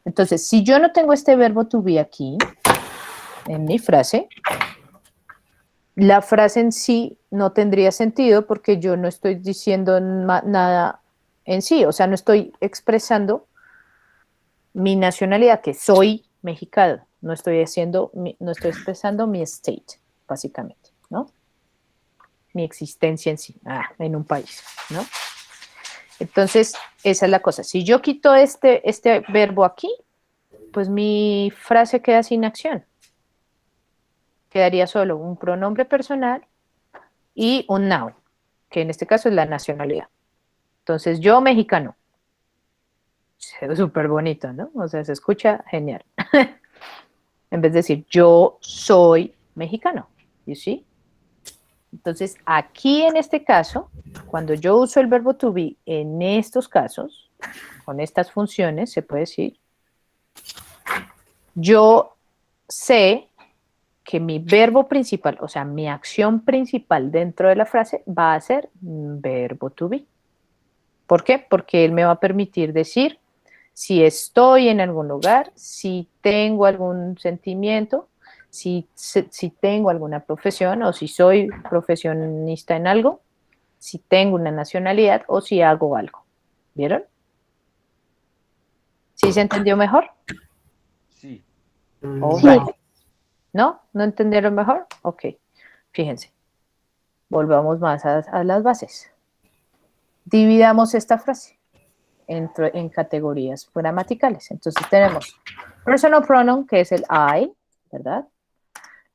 Entonces, si yo no tengo este verbo to be aquí, en mi frase, la frase en sí no tendría sentido porque yo no estoy diciendo nada en sí. O sea, no estoy expresando mi nacionalidad, que soy mexicano. No estoy expresando mi state, básicamente, ¿no? Mi existencia en sí, en un país, ¿no? Entonces, esa es la cosa. Si yo quito este verbo aquí, pues mi frase queda sin acción. Quedaría solo un pronombre personal y un noun, que en este caso es la nacionalidad. Entonces, yo mexicano. Es súper bonito, ¿no? O sea, se escucha genial. En vez de decir, yo soy mexicano. ¿You see? Entonces, aquí en este caso, cuando yo uso el verbo to be en estos casos, con estas funciones, se puede decir, yo sé que mi verbo principal, o sea, mi acción principal dentro de la frase va a ser verbo to be. ¿Por qué? Porque él me va a permitir decir si estoy en algún lugar, si tengo algún sentimiento, si tengo alguna profesión o si soy profesionista en algo, si tengo una nacionalidad o si hago algo. ¿Vieron? ¿Sí se entendió mejor? Sí. All Sí. right. ¿No? ¿No entendieron mejor? Ok. Fíjense. Volvamos más a las bases. Dividamos esta frase en categorías gramaticales. Entonces tenemos personal pronoun, que es el I, ¿verdad?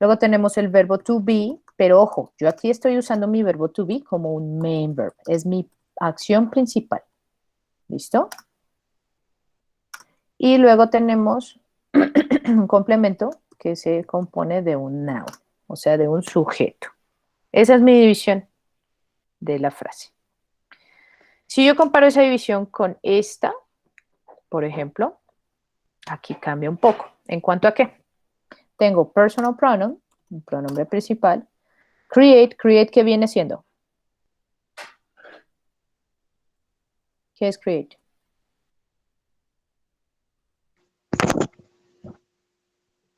Luego tenemos el verbo to be, pero ojo, yo aquí estoy usando mi verbo to be como un main verb. Es mi acción principal. ¿Listo? Y luego tenemos un complemento que se compone de un noun, o sea, de un sujeto. Esa es mi división de la frase. Si yo comparo esa división con esta, por ejemplo, aquí cambia un poco. ¿En cuanto a qué? Tengo personal pronoun, un pronombre principal. Create, ¿qué viene siendo? ¿Qué es create?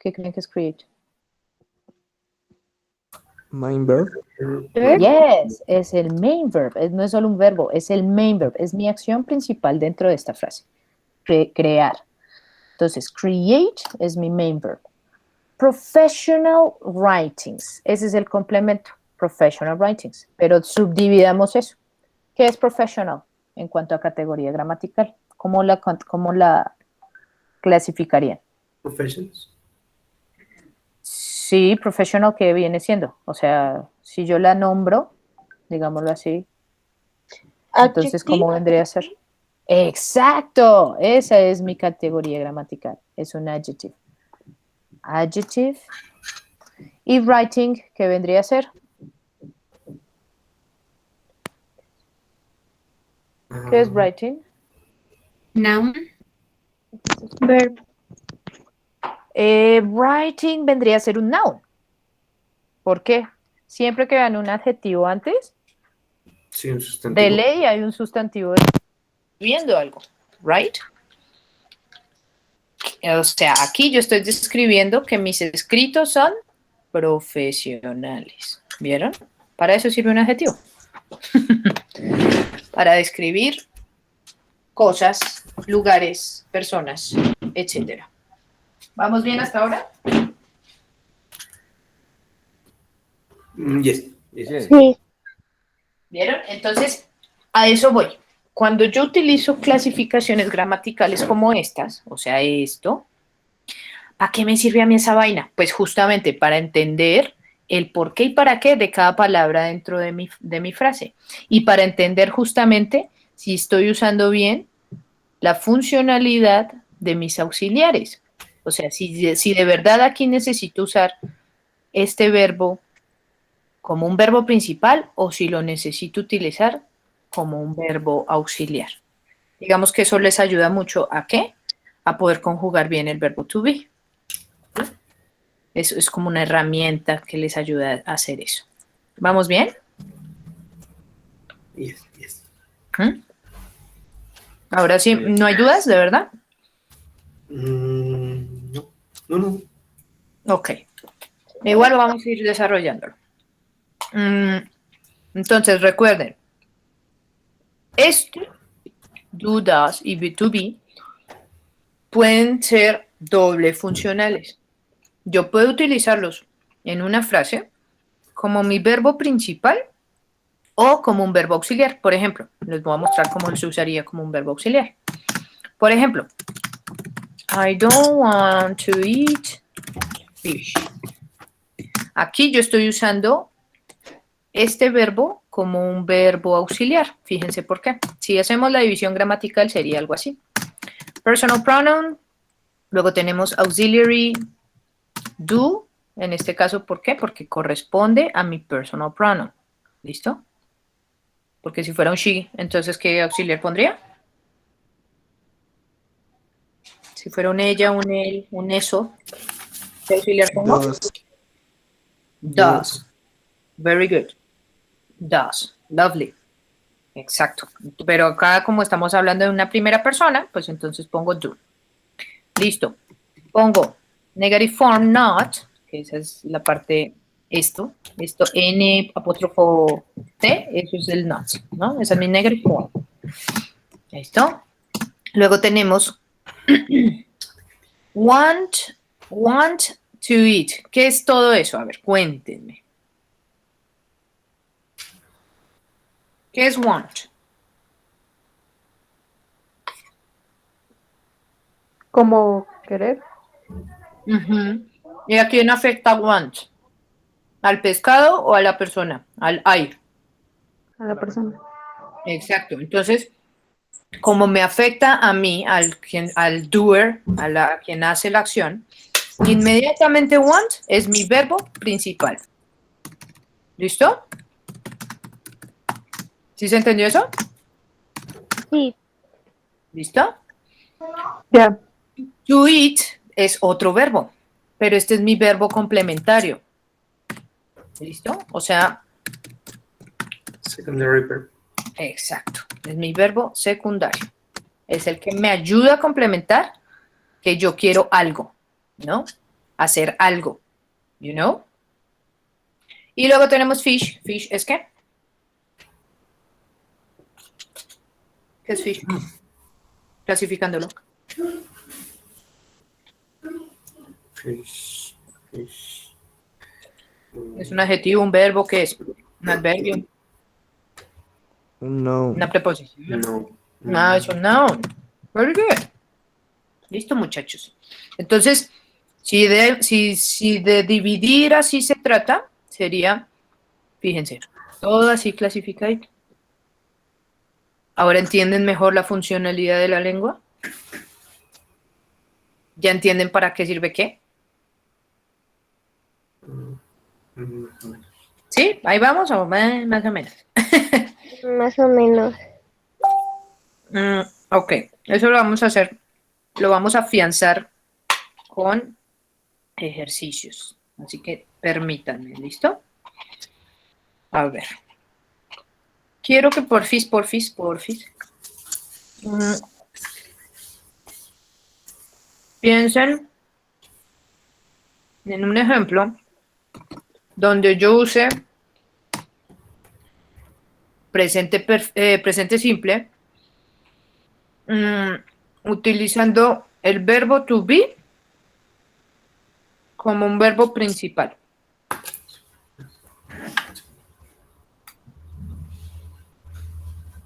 ¿Qué creen que es create? Main verb. Yes, es el main verb. No es solo un verbo, es el main verb. Es mi acción principal dentro de esta frase. Crear. Entonces, create es mi main verb. Professional writings. Ese es el complemento. Professional writings. Pero subdividamos eso. ¿Qué es professional en cuanto a categoría gramatical? ¿Cómo la clasificarían? Professions. Sí, professional, ¿qué viene siendo? O sea, si yo la nombro, digámoslo así, entonces, ¿cómo vendría a ser? Exacto, esa es mi categoría gramatical. Es un adjective. Adjective. Y writing, ¿qué vendría a ser? ¿Qué es writing? Noun. Verb. Writing vendría a ser un noun. ¿Por qué? Siempre que vean un adjetivo antes, Sí, un de sustantivo. ley hay un sustantivo viendo algo, right? O sea, aquí yo estoy describiendo que mis escritos son profesionales. ¿Vieron? Para eso sirve un adjetivo. Para describir cosas, lugares, personas, etc. ¿Vamos bien hasta ahora? Yes. Yes. Sí. ¿Vieron? Entonces, a eso voy. Cuando yo utilizo clasificaciones gramaticales como estas, o sea, esto, ¿para qué me sirve a mí esa vaina? Pues justamente para entender el por qué y para qué de cada palabra dentro de mi frase. Y para entender justamente si estoy usando bien la funcionalidad de mis auxiliares. O sea, si de verdad aquí necesito usar este verbo como un verbo principal o si lo necesito utilizar como un verbo auxiliar. Digamos que eso les ayuda mucho ¿a qué? A poder conjugar bien el verbo to be. Es como una herramienta que les ayuda a hacer eso. ¿Vamos bien? Yes, yes. ¿Mm? Ahora sí, ¿no hay dudas, de verdad? No, no, no. Ok. Igual lo vamos a ir desarrollándolo. Entonces, recuerden, este, do, does y B2B pueden ser doble funcionales. Yo puedo utilizarlos en una frase como mi verbo principal o como un verbo auxiliar. Por ejemplo, les voy a mostrar cómo se usaría como un verbo auxiliar. Por ejemplo, I don't want to eat fish. Aquí yo estoy usando este verbo como un verbo auxiliar. Fíjense por qué. Si hacemos la división gramatical sería algo así. Personal pronoun, luego tenemos auxiliary do, en este caso, ¿por qué? Porque corresponde a mi personal pronoun. ¿Listo? Porque si fuera un she, entonces, ¿qué auxiliar pondría? Si fuera un ella, un él, un eso, ¿qué auxiliar pongo? Does. Very good. Does. Lovely. Exacto. Pero acá, como estamos hablando de una primera persona, pues entonces pongo do. Listo. Pongo negative form not, que esa es la parte esto, N apóstrofo T, eso es el not, ¿no? Esa es mi negative form. ¿Listo? Luego tenemos want to eat. ¿Qué es todo eso? A ver, cuéntenme. ¿Qué es want? Como querer. ¿Y a quién afecta want? ¿Al pescado o a la persona? Al I. A la persona. Exacto. Entonces, como me afecta a mí, al doer, a quien hace la acción, inmediatamente want es mi verbo principal. ¿Listo? ¿Sí se entendió eso? Sí. ¿Listo? Ya. To eat es otro verbo, pero este es mi verbo complementario. ¿Listo? O sea, Secondary verb. exacto, es mi verbo secundario. Es el que me ayuda a complementar que yo quiero algo, ¿no? Hacer algo, you know? Y luego tenemos fish. ¿Fish es qué? ¿Qué es fish? Clasificándolo. Fish, fish. ¿Es un adjetivo, un verbo? ¿Qué es? ¿Un adverbio? No. ¿Una preposición? No. No, es un noun. Very good. Listo, muchachos. Entonces, si de dividir así se trata, sería, fíjense, todo así clasificadito. ¿Ahora entienden mejor la funcionalidad de la lengua? ¿Ya entienden para qué sirve qué? Más o menos. ¿Sí? Ahí vamos, o más o menos. Más o menos. Ok, eso lo vamos a hacer, lo vamos a afianzar con ejercicios. Así que permítanme, ¿listo? A ver. Quiero que porfis. Piensen en un ejemplo donde yo use presente simple utilizando el verbo to be como un verbo principal.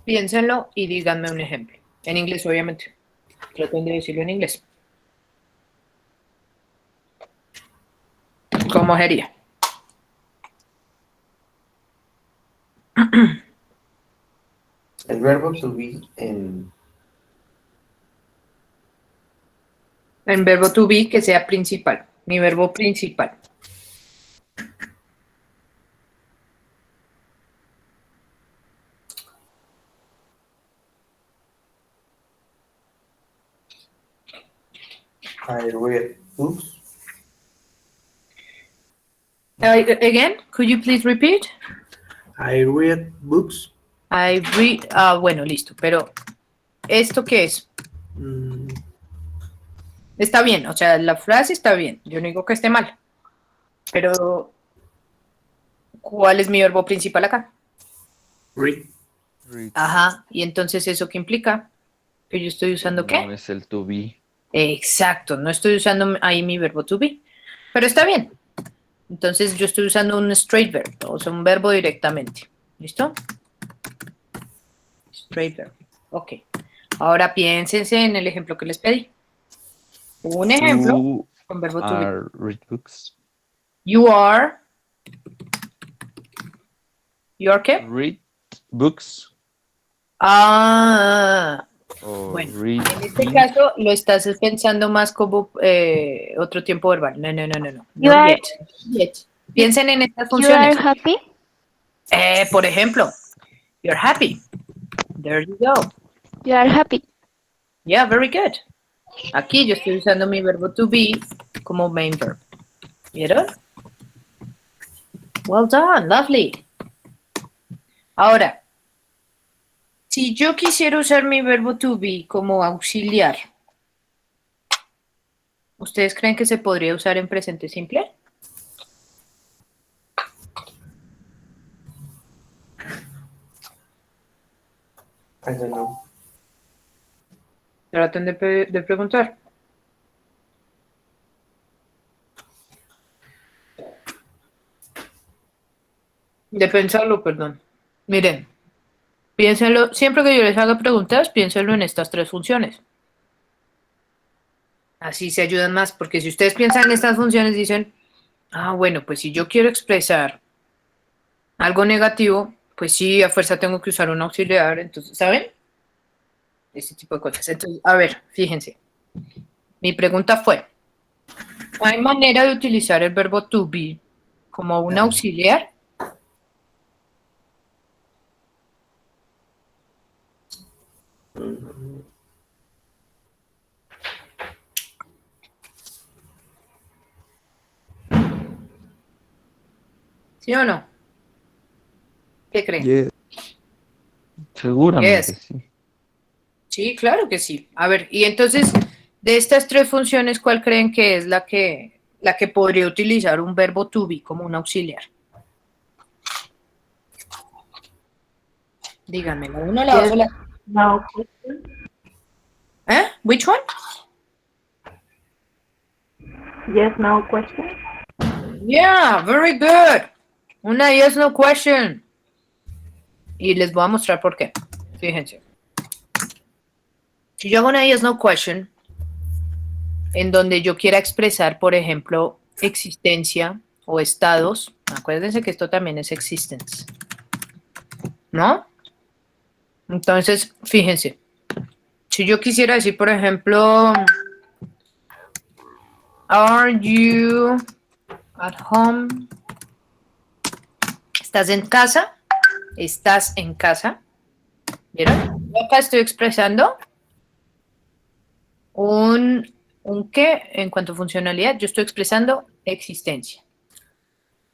Piénsenlo y díganme un ejemplo. En inglés, obviamente. Traten de decirlo en inglés. ¿Cómo sería? El verbo to be en El verbo to be que sea principal. Mi verbo principal. I read books. Again, could you please repeat? I read books. I read. Bueno, listo. Pero, ¿esto qué es? Mm, Está bien, o sea, la frase está bien. Yo no digo que esté mal. Pero, ¿cuál es mi verbo principal acá? read. Read. Ajá. Y entonces, ¿eso qué implica? Que yo estoy usando No ¿qué? es el to be. Exacto, no estoy usando ahí mi verbo to be. Pero está bien. Entonces, yo estoy usando un straight verb, o sea, un verbo directamente. ¿Listo? Straight verb. Ok. Ahora piénsense en el ejemplo que les pedí. Un ejemplo You con verbo to be. are read books. You are. You are qué? Read books. Ah. O Bueno, read en este beans. caso lo estás pensando más como otro tiempo verbal. No, no, no, no, no. You Not are- yet. Yet. Piensen en estas You are funciones. happy? Por ejemplo, you're happy. There you go. You are happy. Yeah, very good. Aquí yo estoy usando mi verbo to be como main verb. ¿Vieron? Well done, lovely. Ahora, si yo quisiera usar mi verbo to be como auxiliar, ¿ustedes creen que se podría usar en presente simple? I don't know. Traten de preguntar. De pensarlo, perdón. Miren, piénsenlo, siempre que yo les haga preguntas, piénsenlo en estas tres funciones. Así se ayudan más, porque si ustedes piensan en estas funciones, dicen, bueno, pues si yo quiero expresar algo negativo, pues sí, a fuerza tengo que usar un auxiliar, entonces, ¿saben? Ese tipo de cosas. Entonces, a ver, fíjense. Mi pregunta fue, ¿hay manera de utilizar el verbo to be como un auxiliar? ¿Sí o no? ¿Qué creen? Yes. Seguramente Yes. sí. Sí, claro que sí. A ver, y entonces, de estas tres funciones, ¿cuál creen que es la que podría utilizar un verbo to be como un auxiliar? Díganme, la una, la dos o la... No. ¿Eh? Which one? Yes, no question. Yeah, very good. Una yes, no question. Y les voy a mostrar por qué. Fíjense. Si yo hago una yes, no question, en donde yo quiera expresar, por ejemplo, existencia o estados, acuérdense que esto también es existence, ¿no? Entonces, fíjense, si yo quisiera decir, por ejemplo, are you at home? ¿Estás en casa? ¿Estás en casa? ¿Vieron? Yo acá estoy expresando un qué en cuanto a funcionalidad, yo estoy expresando existencia,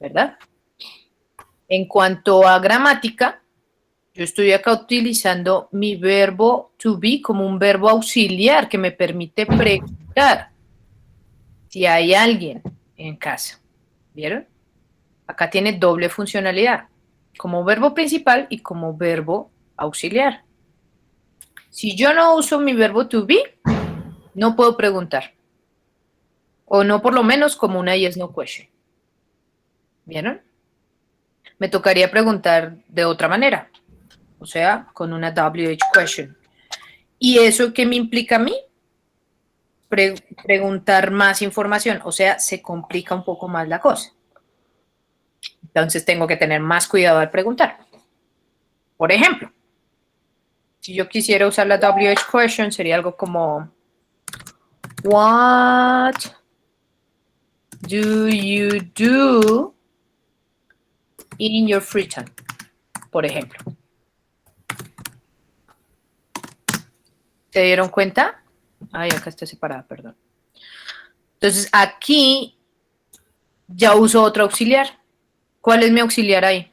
¿verdad? En cuanto a gramática, yo estoy acá utilizando mi verbo to be como un verbo auxiliar que me permite preguntar si hay alguien en casa. ¿Vieron? Acá tiene doble funcionalidad, como verbo principal y como verbo auxiliar. Si yo no uso mi verbo to be, no puedo preguntar. O no por lo menos como una yes no question. ¿Vieron? Me tocaría preguntar de otra manera. O sea, con una WH question. ¿Y eso qué me implica a mí? Preguntar más información. O sea, se complica un poco más la cosa. Entonces tengo que tener más cuidado al preguntar. Por ejemplo, si yo quisiera usar la WH question, sería algo como What do you do in your free time? Por ejemplo. ¿Se dieron cuenta? Ay, acá está separada, perdón. Entonces, aquí ya uso otro auxiliar. ¿Cuál es mi auxiliar ahí?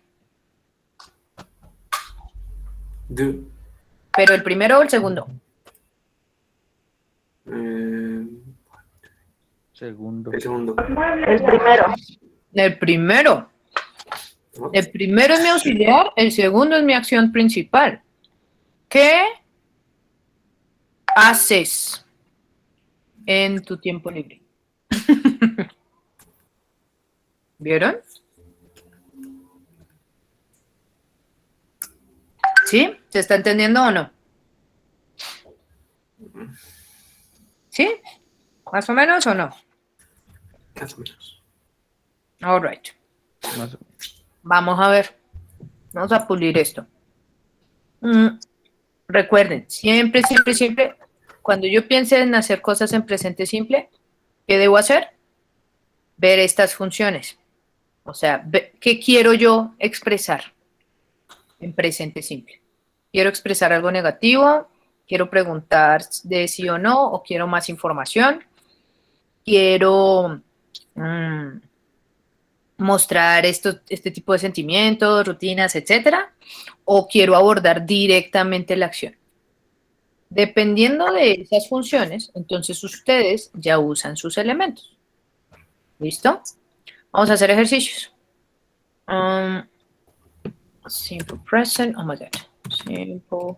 Do. ¿Pero el primero o el segundo? Segundo. El segundo. El primero. El primero. ¿No? El primero es mi auxiliar, el segundo es mi acción principal. ¿Qué haces en tu tiempo libre? ¿Vieron? ¿Sí? ¿Se está entendiendo o no? ¿Sí? ¿Más o menos o no? Más o menos. All right. Más o- Vamos a ver. Vamos a pulir esto. Recuerden, siempre, siempre, siempre, cuando yo piense en hacer cosas en presente simple, ¿qué debo hacer? Ver estas funciones. O sea, ¿qué quiero yo expresar en presente simple? ¿Quiero expresar algo negativo? ¿Quiero preguntar de sí o no? ¿O quiero más información? ¿Quiero mostrar este tipo de sentimientos, rutinas, etcétera? ¿O quiero abordar directamente la acción? Dependiendo de esas funciones, entonces ustedes ya usan sus elementos. ¿Listo? Vamos a hacer ejercicios. Simple present, oh my God. Simple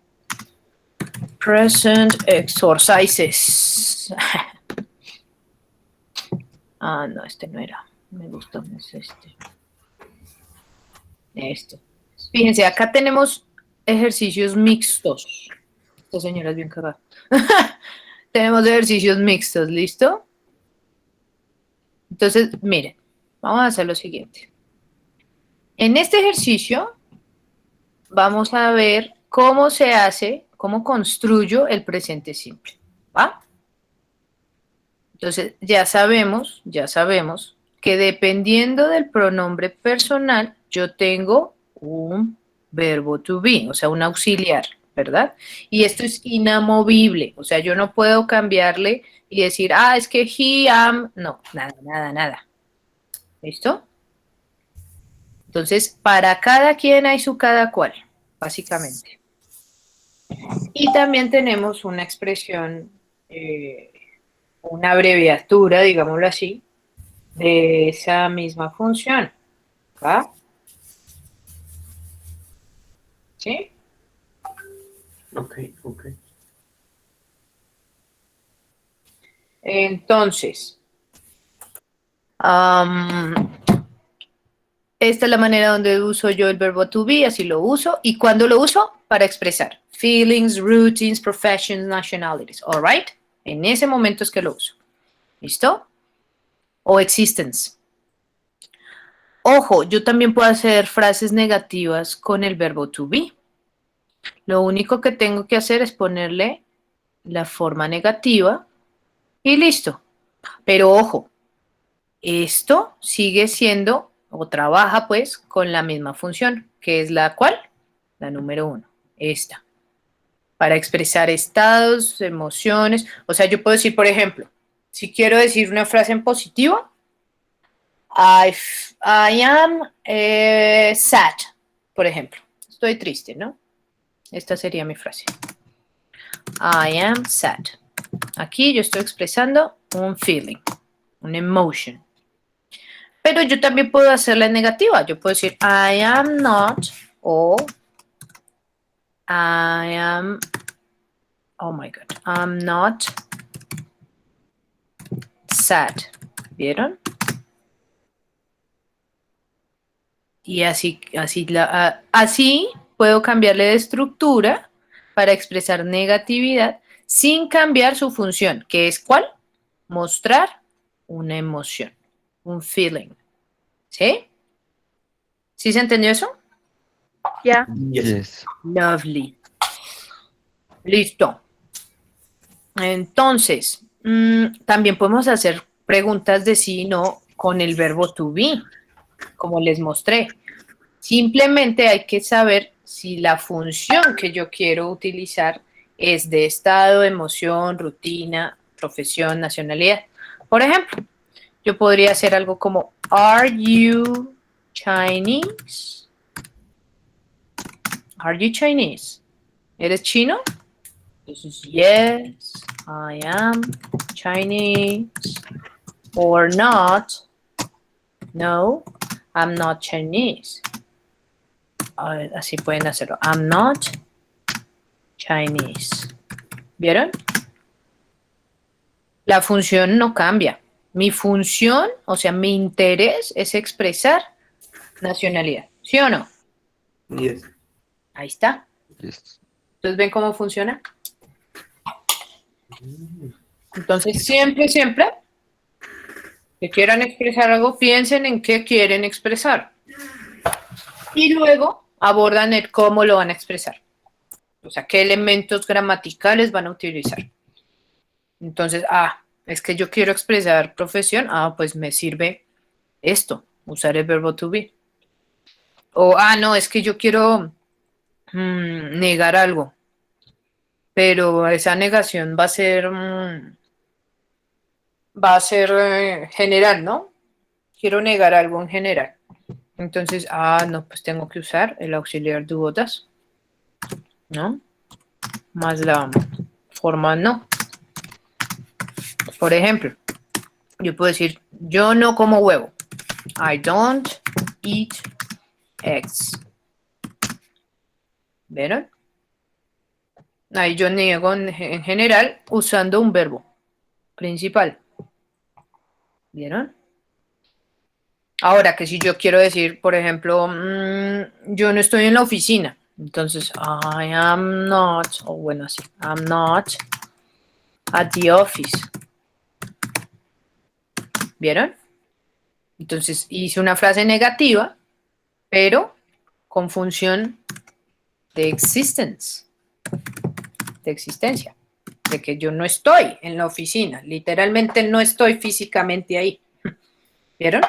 present exercises. No, este no era. Me gustó más este. Este. Fíjense, acá tenemos ejercicios mixtos. Esta señora es bien cagada. Tenemos ejercicios mixtos, ¿listo? Entonces, miren, vamos a hacer lo siguiente. En este ejercicio vamos a ver cómo se hace, cómo construyo el presente simple, ¿va? Entonces, ya sabemos que dependiendo del pronombre personal, yo tengo un verbo to be, o sea, un auxiliar, ¿verdad? Y esto es inamovible, o sea, yo no puedo cambiarle y decir, es que he, am, no, nada, nada, nada. ¿Listo? Entonces, para cada quien hay su cada cual, básicamente. Y también tenemos una expresión, una abreviatura, digámoslo así, de esa misma función. ¿Va? ¿Sí? Ok, ok. Entonces, esta es la manera donde uso yo el verbo to be, así lo uso. ¿Y cuándo lo uso? Para expresar feelings, routines, professions, nationalities. All right? En ese momento es que lo uso. ¿Listo? O existence. Ojo, yo también puedo hacer frases negativas con el verbo to be. Lo único que tengo que hacer es ponerle la forma negativa y listo. Pero ojo, esto sigue siendo o trabaja pues con la misma función, que es la cual, la número 1, esta. Para expresar estados, emociones. O sea, yo puedo decir, por ejemplo, si quiero decir una frase en positivo, I am sad, por ejemplo. Estoy triste, ¿no? Esta sería mi frase. I am sad. Aquí yo estoy expresando un feeling, un emotion. Pero yo también puedo hacerla en negativa. Yo puedo decir I am not o I am, oh my God, I'm not sad. ¿Vieron? Y así puedo cambiarle de estructura para expresar negatividad sin cambiar su función, que es ¿cuál? Mostrar una emoción, un feeling. ¿Sí? ¿Sí se entendió eso? Ya. Yes. Lovely. Listo. Entonces, también podemos hacer preguntas de sí y no con el verbo to be, como les mostré. Simplemente hay que saber si la función que yo quiero utilizar es de estado, emoción, rutina, profesión, nacionalidad. Por ejemplo, yo podría hacer algo como, are you Chinese? Are you Chinese? ¿Eres chino? Entonces, yes, I am Chinese. Or not. No, I'm not Chinese. A ver, así pueden hacerlo. I'm not Chinese. ¿Vieron? La función no cambia. Mi función, o sea, mi interés es expresar nacionalidad. ¿Sí o no? Yes. Ahí está. Yes. Entonces, ¿ven cómo funciona? Entonces, siempre, siempre que quieran expresar algo, piensen en qué quieren expresar. Y luego abordan el cómo lo van a expresar. O sea, qué elementos gramaticales van a utilizar. Entonces, es que yo quiero expresar profesión. Pues me sirve esto, usar el verbo to be. O, no, es que yo quiero negar algo. Pero esa negación va a ser general, ¿no? Quiero negar algo en general. Entonces, no, pues tengo que usar el auxiliar do das, ¿no? Más la forma no. Por ejemplo, yo puedo decir, yo no como huevo. I don't eat eggs. ¿Vieron? Ahí yo niego en general usando un verbo principal. ¿Vieron? Ahora que si yo quiero decir, por ejemplo, yo no estoy en la oficina. Entonces, I am not, o bueno, así, I'm not at the office. ¿Vieron? Entonces hice una frase negativa, pero con función de existence, de existencia, de que yo no estoy en la oficina, literalmente no estoy físicamente ahí. ¿Vieron?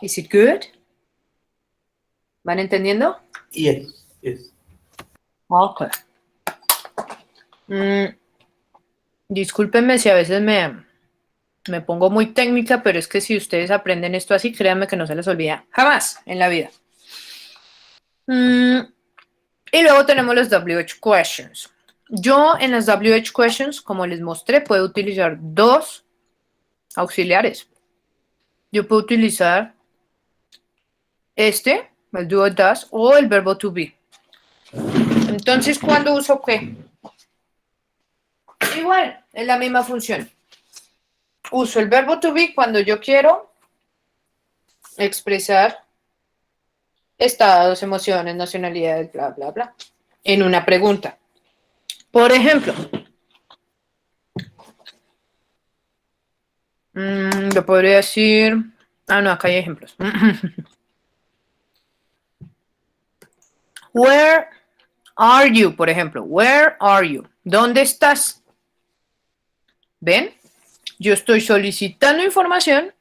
Is it good? ¿Van entendiendo? Yes. Yes. Ok. Discúlpenme si a veces me pongo muy técnica, pero es que si ustedes aprenden esto así, créanme que no se les olvida jamás en la vida. Y luego tenemos los WH questions. Yo en las WH questions, como les mostré, puedo utilizar dos auxiliares. Yo puedo utilizar el do or does, o el verbo to be. Entonces, ¿cuándo uso qué? Igual, es la misma función. Uso el verbo to be cuando yo quiero expresar estados, emociones, nacionalidades, bla, bla, bla, en una pregunta. Por ejemplo, yo podría decir... no, acá hay ejemplos. Where are you? Por ejemplo, where are you? ¿Dónde estás? ¿Ven? Yo estoy solicitando información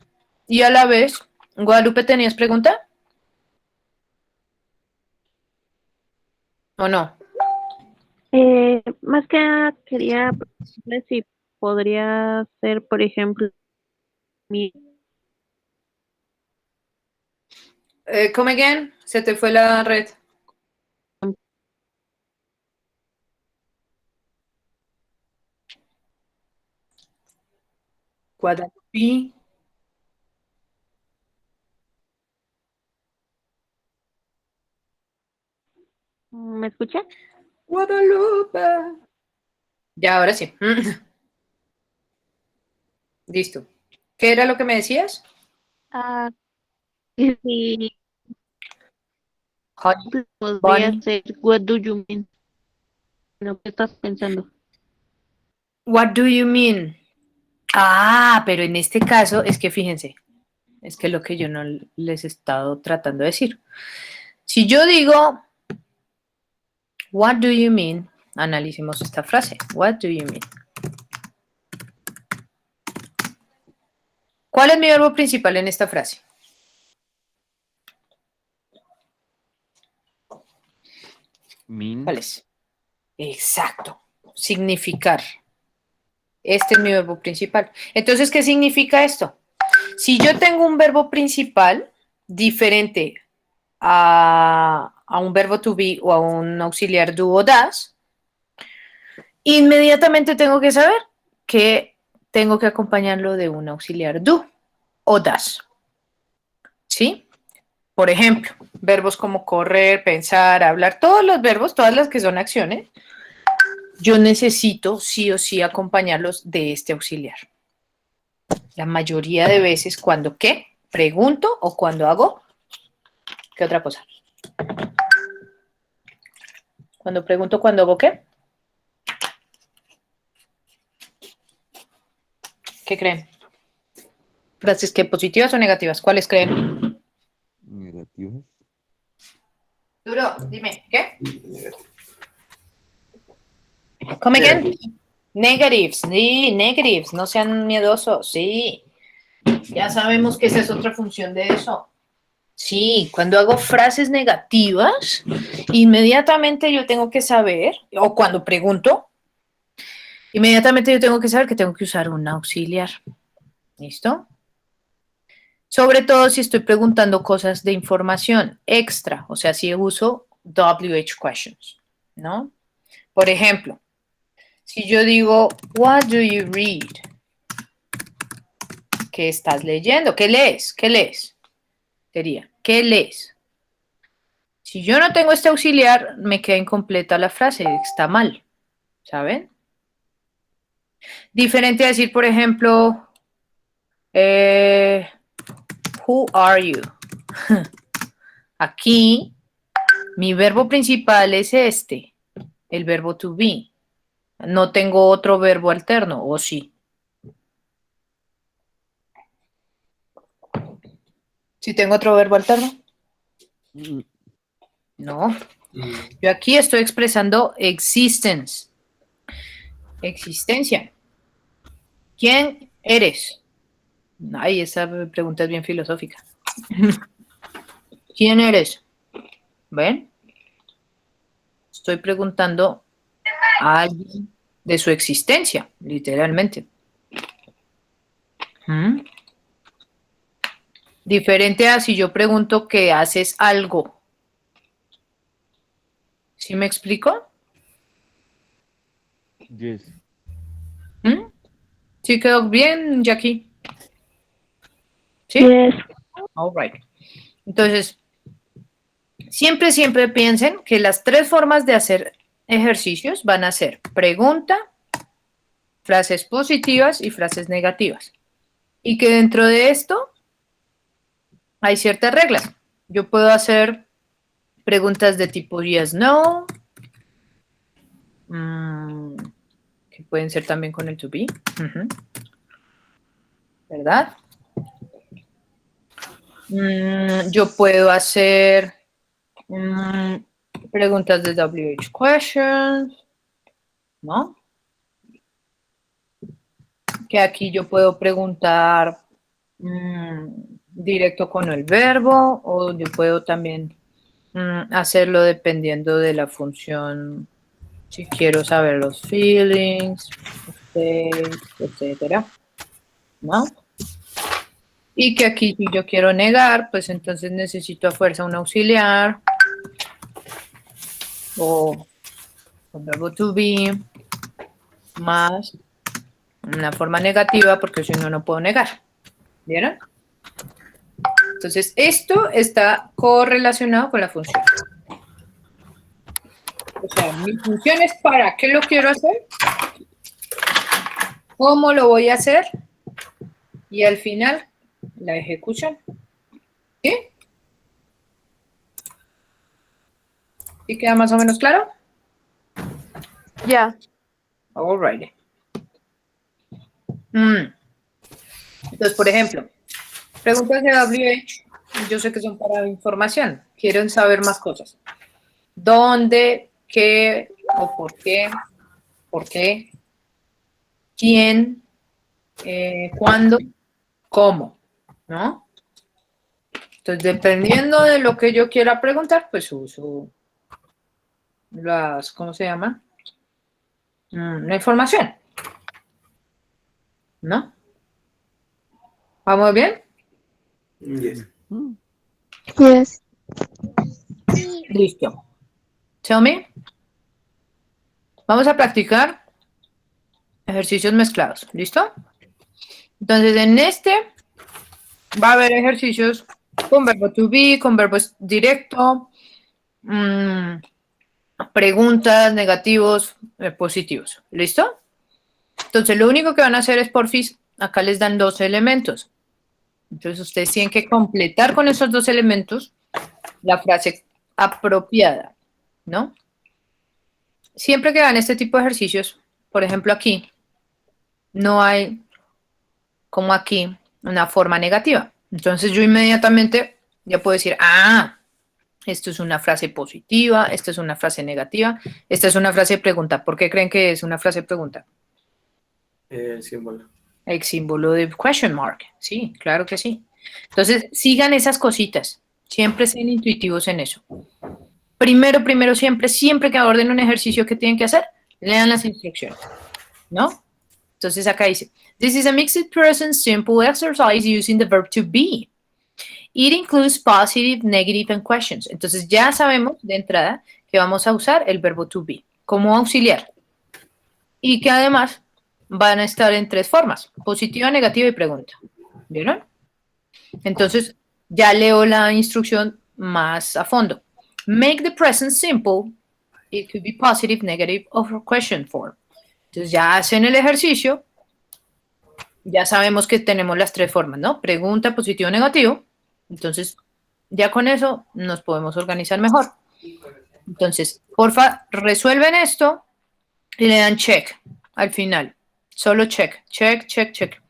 y a la vez... Guadalupe, ¿tenías pregunta? ¿O no? Más que nada quería preguntarle si podría ser, por ejemplo, mi Come again. Se te fue la red. Guadalupe. ¿me escucha? Guadalupe. Ya, ahora sí. Listo. ¿Qué era lo que me decías? Si podría Bonnie. ser what do you mean? Lo que estás pensando. What do you mean? Pero en este caso es que fíjense, es que lo que yo no les he estado tratando de decir. Si yo digo, what do you mean? Analicemos esta frase. What do you mean? ¿Cuál es mi verbo principal en esta frase? Mean. ¿Cuál es? Exacto. Significar. Este es mi verbo principal. Entonces, ¿qué significa esto? Si yo tengo un verbo principal diferente a un verbo to be o a un auxiliar do o das, inmediatamente tengo que saber que tengo que acompañarlo de un auxiliar do o das. ¿Sí? Por ejemplo, verbos como correr, pensar, hablar, todos los verbos, todas las que son acciones, yo necesito sí o sí acompañarlos de este auxiliar. La mayoría de veces cuando ¿qué? Pregunto o cuando hago ¿qué otra cosa? Cuando pregunto, ¿cuándo hago qué? ¿Qué creen? ¿Frases que positivas o negativas? ¿Cuáles creen? Negativos. Duro, dime, ¿qué? Come again. Negatives, sí, negatives, no sean miedosos, sí. Ya sabemos que esa es otra función de eso. Sí, cuando hago frases negativas, inmediatamente yo tengo que saber, o cuando pregunto, inmediatamente yo tengo que saber que tengo que usar un auxiliar. ¿Listo? Sobre todo si estoy preguntando cosas de información extra, o sea, si uso WH questions, ¿no? Por ejemplo, si yo digo, what do you read? ¿Qué estás leyendo? ¿Qué lees? ¿Qué lees? Sería, ¿qué lees? Si yo no tengo este auxiliar, me queda incompleta la frase, está mal, ¿saben? Diferente a decir, por ejemplo, who are you? Aquí, mi verbo principal es este, el verbo to be. No tengo otro verbo alterno, ¿o sí? ¿Sí tengo otro verbo alterno? No. Yo aquí estoy expresando existence. Existencia. ¿Quién eres? Ay, esa pregunta es bien filosófica. ¿Quién eres? ¿Ven? Estoy preguntando a alguien de su existencia, literalmente. ¿Mm? Diferente a si yo pregunto que haces algo. ¿Sí me explico? Yes. ¿Mm? ¿Sí quedó bien, Jackie? ¿Sí? Yes. All right. Entonces, siempre piensen que las tres formas de hacer ejercicios van a ser pregunta, frases positivas y frases negativas. Y que dentro de esto hay ciertas reglas. Yo puedo hacer preguntas de tipo yes, no, que pueden ser también con el to be, ¿verdad? Yo puedo hacer preguntas de WH questions, ¿no? Que aquí yo puedo preguntar directo con el verbo o yo puedo también hacerlo dependiendo de la función, si quiero saber los feelings, etcétera, ¿no? Y que aquí si yo quiero negar, pues entonces necesito a fuerza un auxiliar o un verbo to be más una forma negativa porque si no, no puedo negar. ¿Vieron? Entonces, esto está correlacionado con la función. O sea, mi función es para qué lo quiero hacer, cómo lo voy a hacer y al final la ejecución. ¿Sí? ¿Sí queda más o menos claro? Ya. All right. Entonces, por ejemplo, preguntas de WH, yo sé que son para información, quieren saber más cosas. ¿Dónde, qué o por qué? ¿Por qué? ¿Quién? ¿Cuándo? ¿Cómo? ¿No? Entonces, dependiendo de lo que yo quiera preguntar, pues uso las, ¿cómo se llama? La información. ¿No? ¿Vamos bien? Yes. Yes. Listo. Tell me. Vamos a practicar ejercicios mezclados. ¿Listo? Entonces, en este va a haber ejercicios con verbo to be, con verbo directo, preguntas, negativos, positivos. ¿Listo? Entonces, lo único que van a hacer es, porfis, acá les dan 2 elementos. Entonces, ustedes tienen que completar con esos 2 elementos la frase apropiada, ¿no? Siempre que hagan este tipo de ejercicios, por ejemplo aquí, no hay, como aquí, una forma negativa. Entonces yo inmediatamente ya puedo decir, esto es una frase positiva, esta es una frase negativa, esta es una frase de pregunta. ¿Por qué creen que es una frase de pregunta? El símbolo. El símbolo de question mark. Sí, claro que sí. Entonces, sigan esas cositas. Siempre sean intuitivos en eso. Primero, siempre que aborden un ejercicio que tienen que hacer, lean las instrucciones, ¿no? Entonces acá dice, this is a mixed present simple exercise using the verb to be. It includes positive, negative, and questions. Entonces ya sabemos de entrada que vamos a usar el verbo to be como auxiliar. Y que además van a estar en 3 formas, positiva, negativa y pregunta. ¿Vieron? Entonces ya leo la instrucción más a fondo. Make the present simple. It could be positive, negative, or question form. Entonces ya hacen el ejercicio. Ya sabemos que tenemos las 3 formas, ¿no? Pregunta, positivo, negativo. Entonces, ya con eso nos podemos organizar mejor. Entonces, porfa, resuelven esto y le dan check al final. Solo check, check, check, check.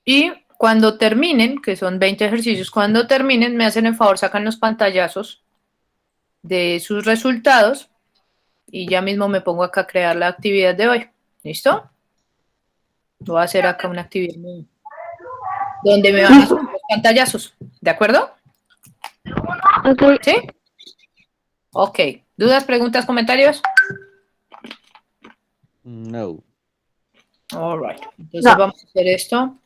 Y cuando terminen, que son 20 ejercicios, cuando terminen, me hacen el favor, sacan los pantallazos de sus resultados y ya mismo me pongo acá a crear la actividad de hoy. ¿Listo? Voy a hacer acá una actividad donde me van a hacer los pantallazos. ¿De acuerdo? Ok. ¿Sí? Ok. ¿Dudas, preguntas, comentarios? No. All right. Entonces No. vamos a hacer esto.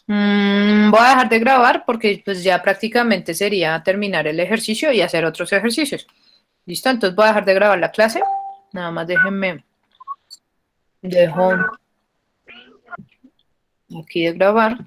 Voy a dejar de grabar porque pues ya prácticamente sería terminar el ejercicio y hacer otros ejercicios. ¿Listo? Entonces voy a dejar de grabar la clase. Nada más déjenme. Dejo aquí de grabar.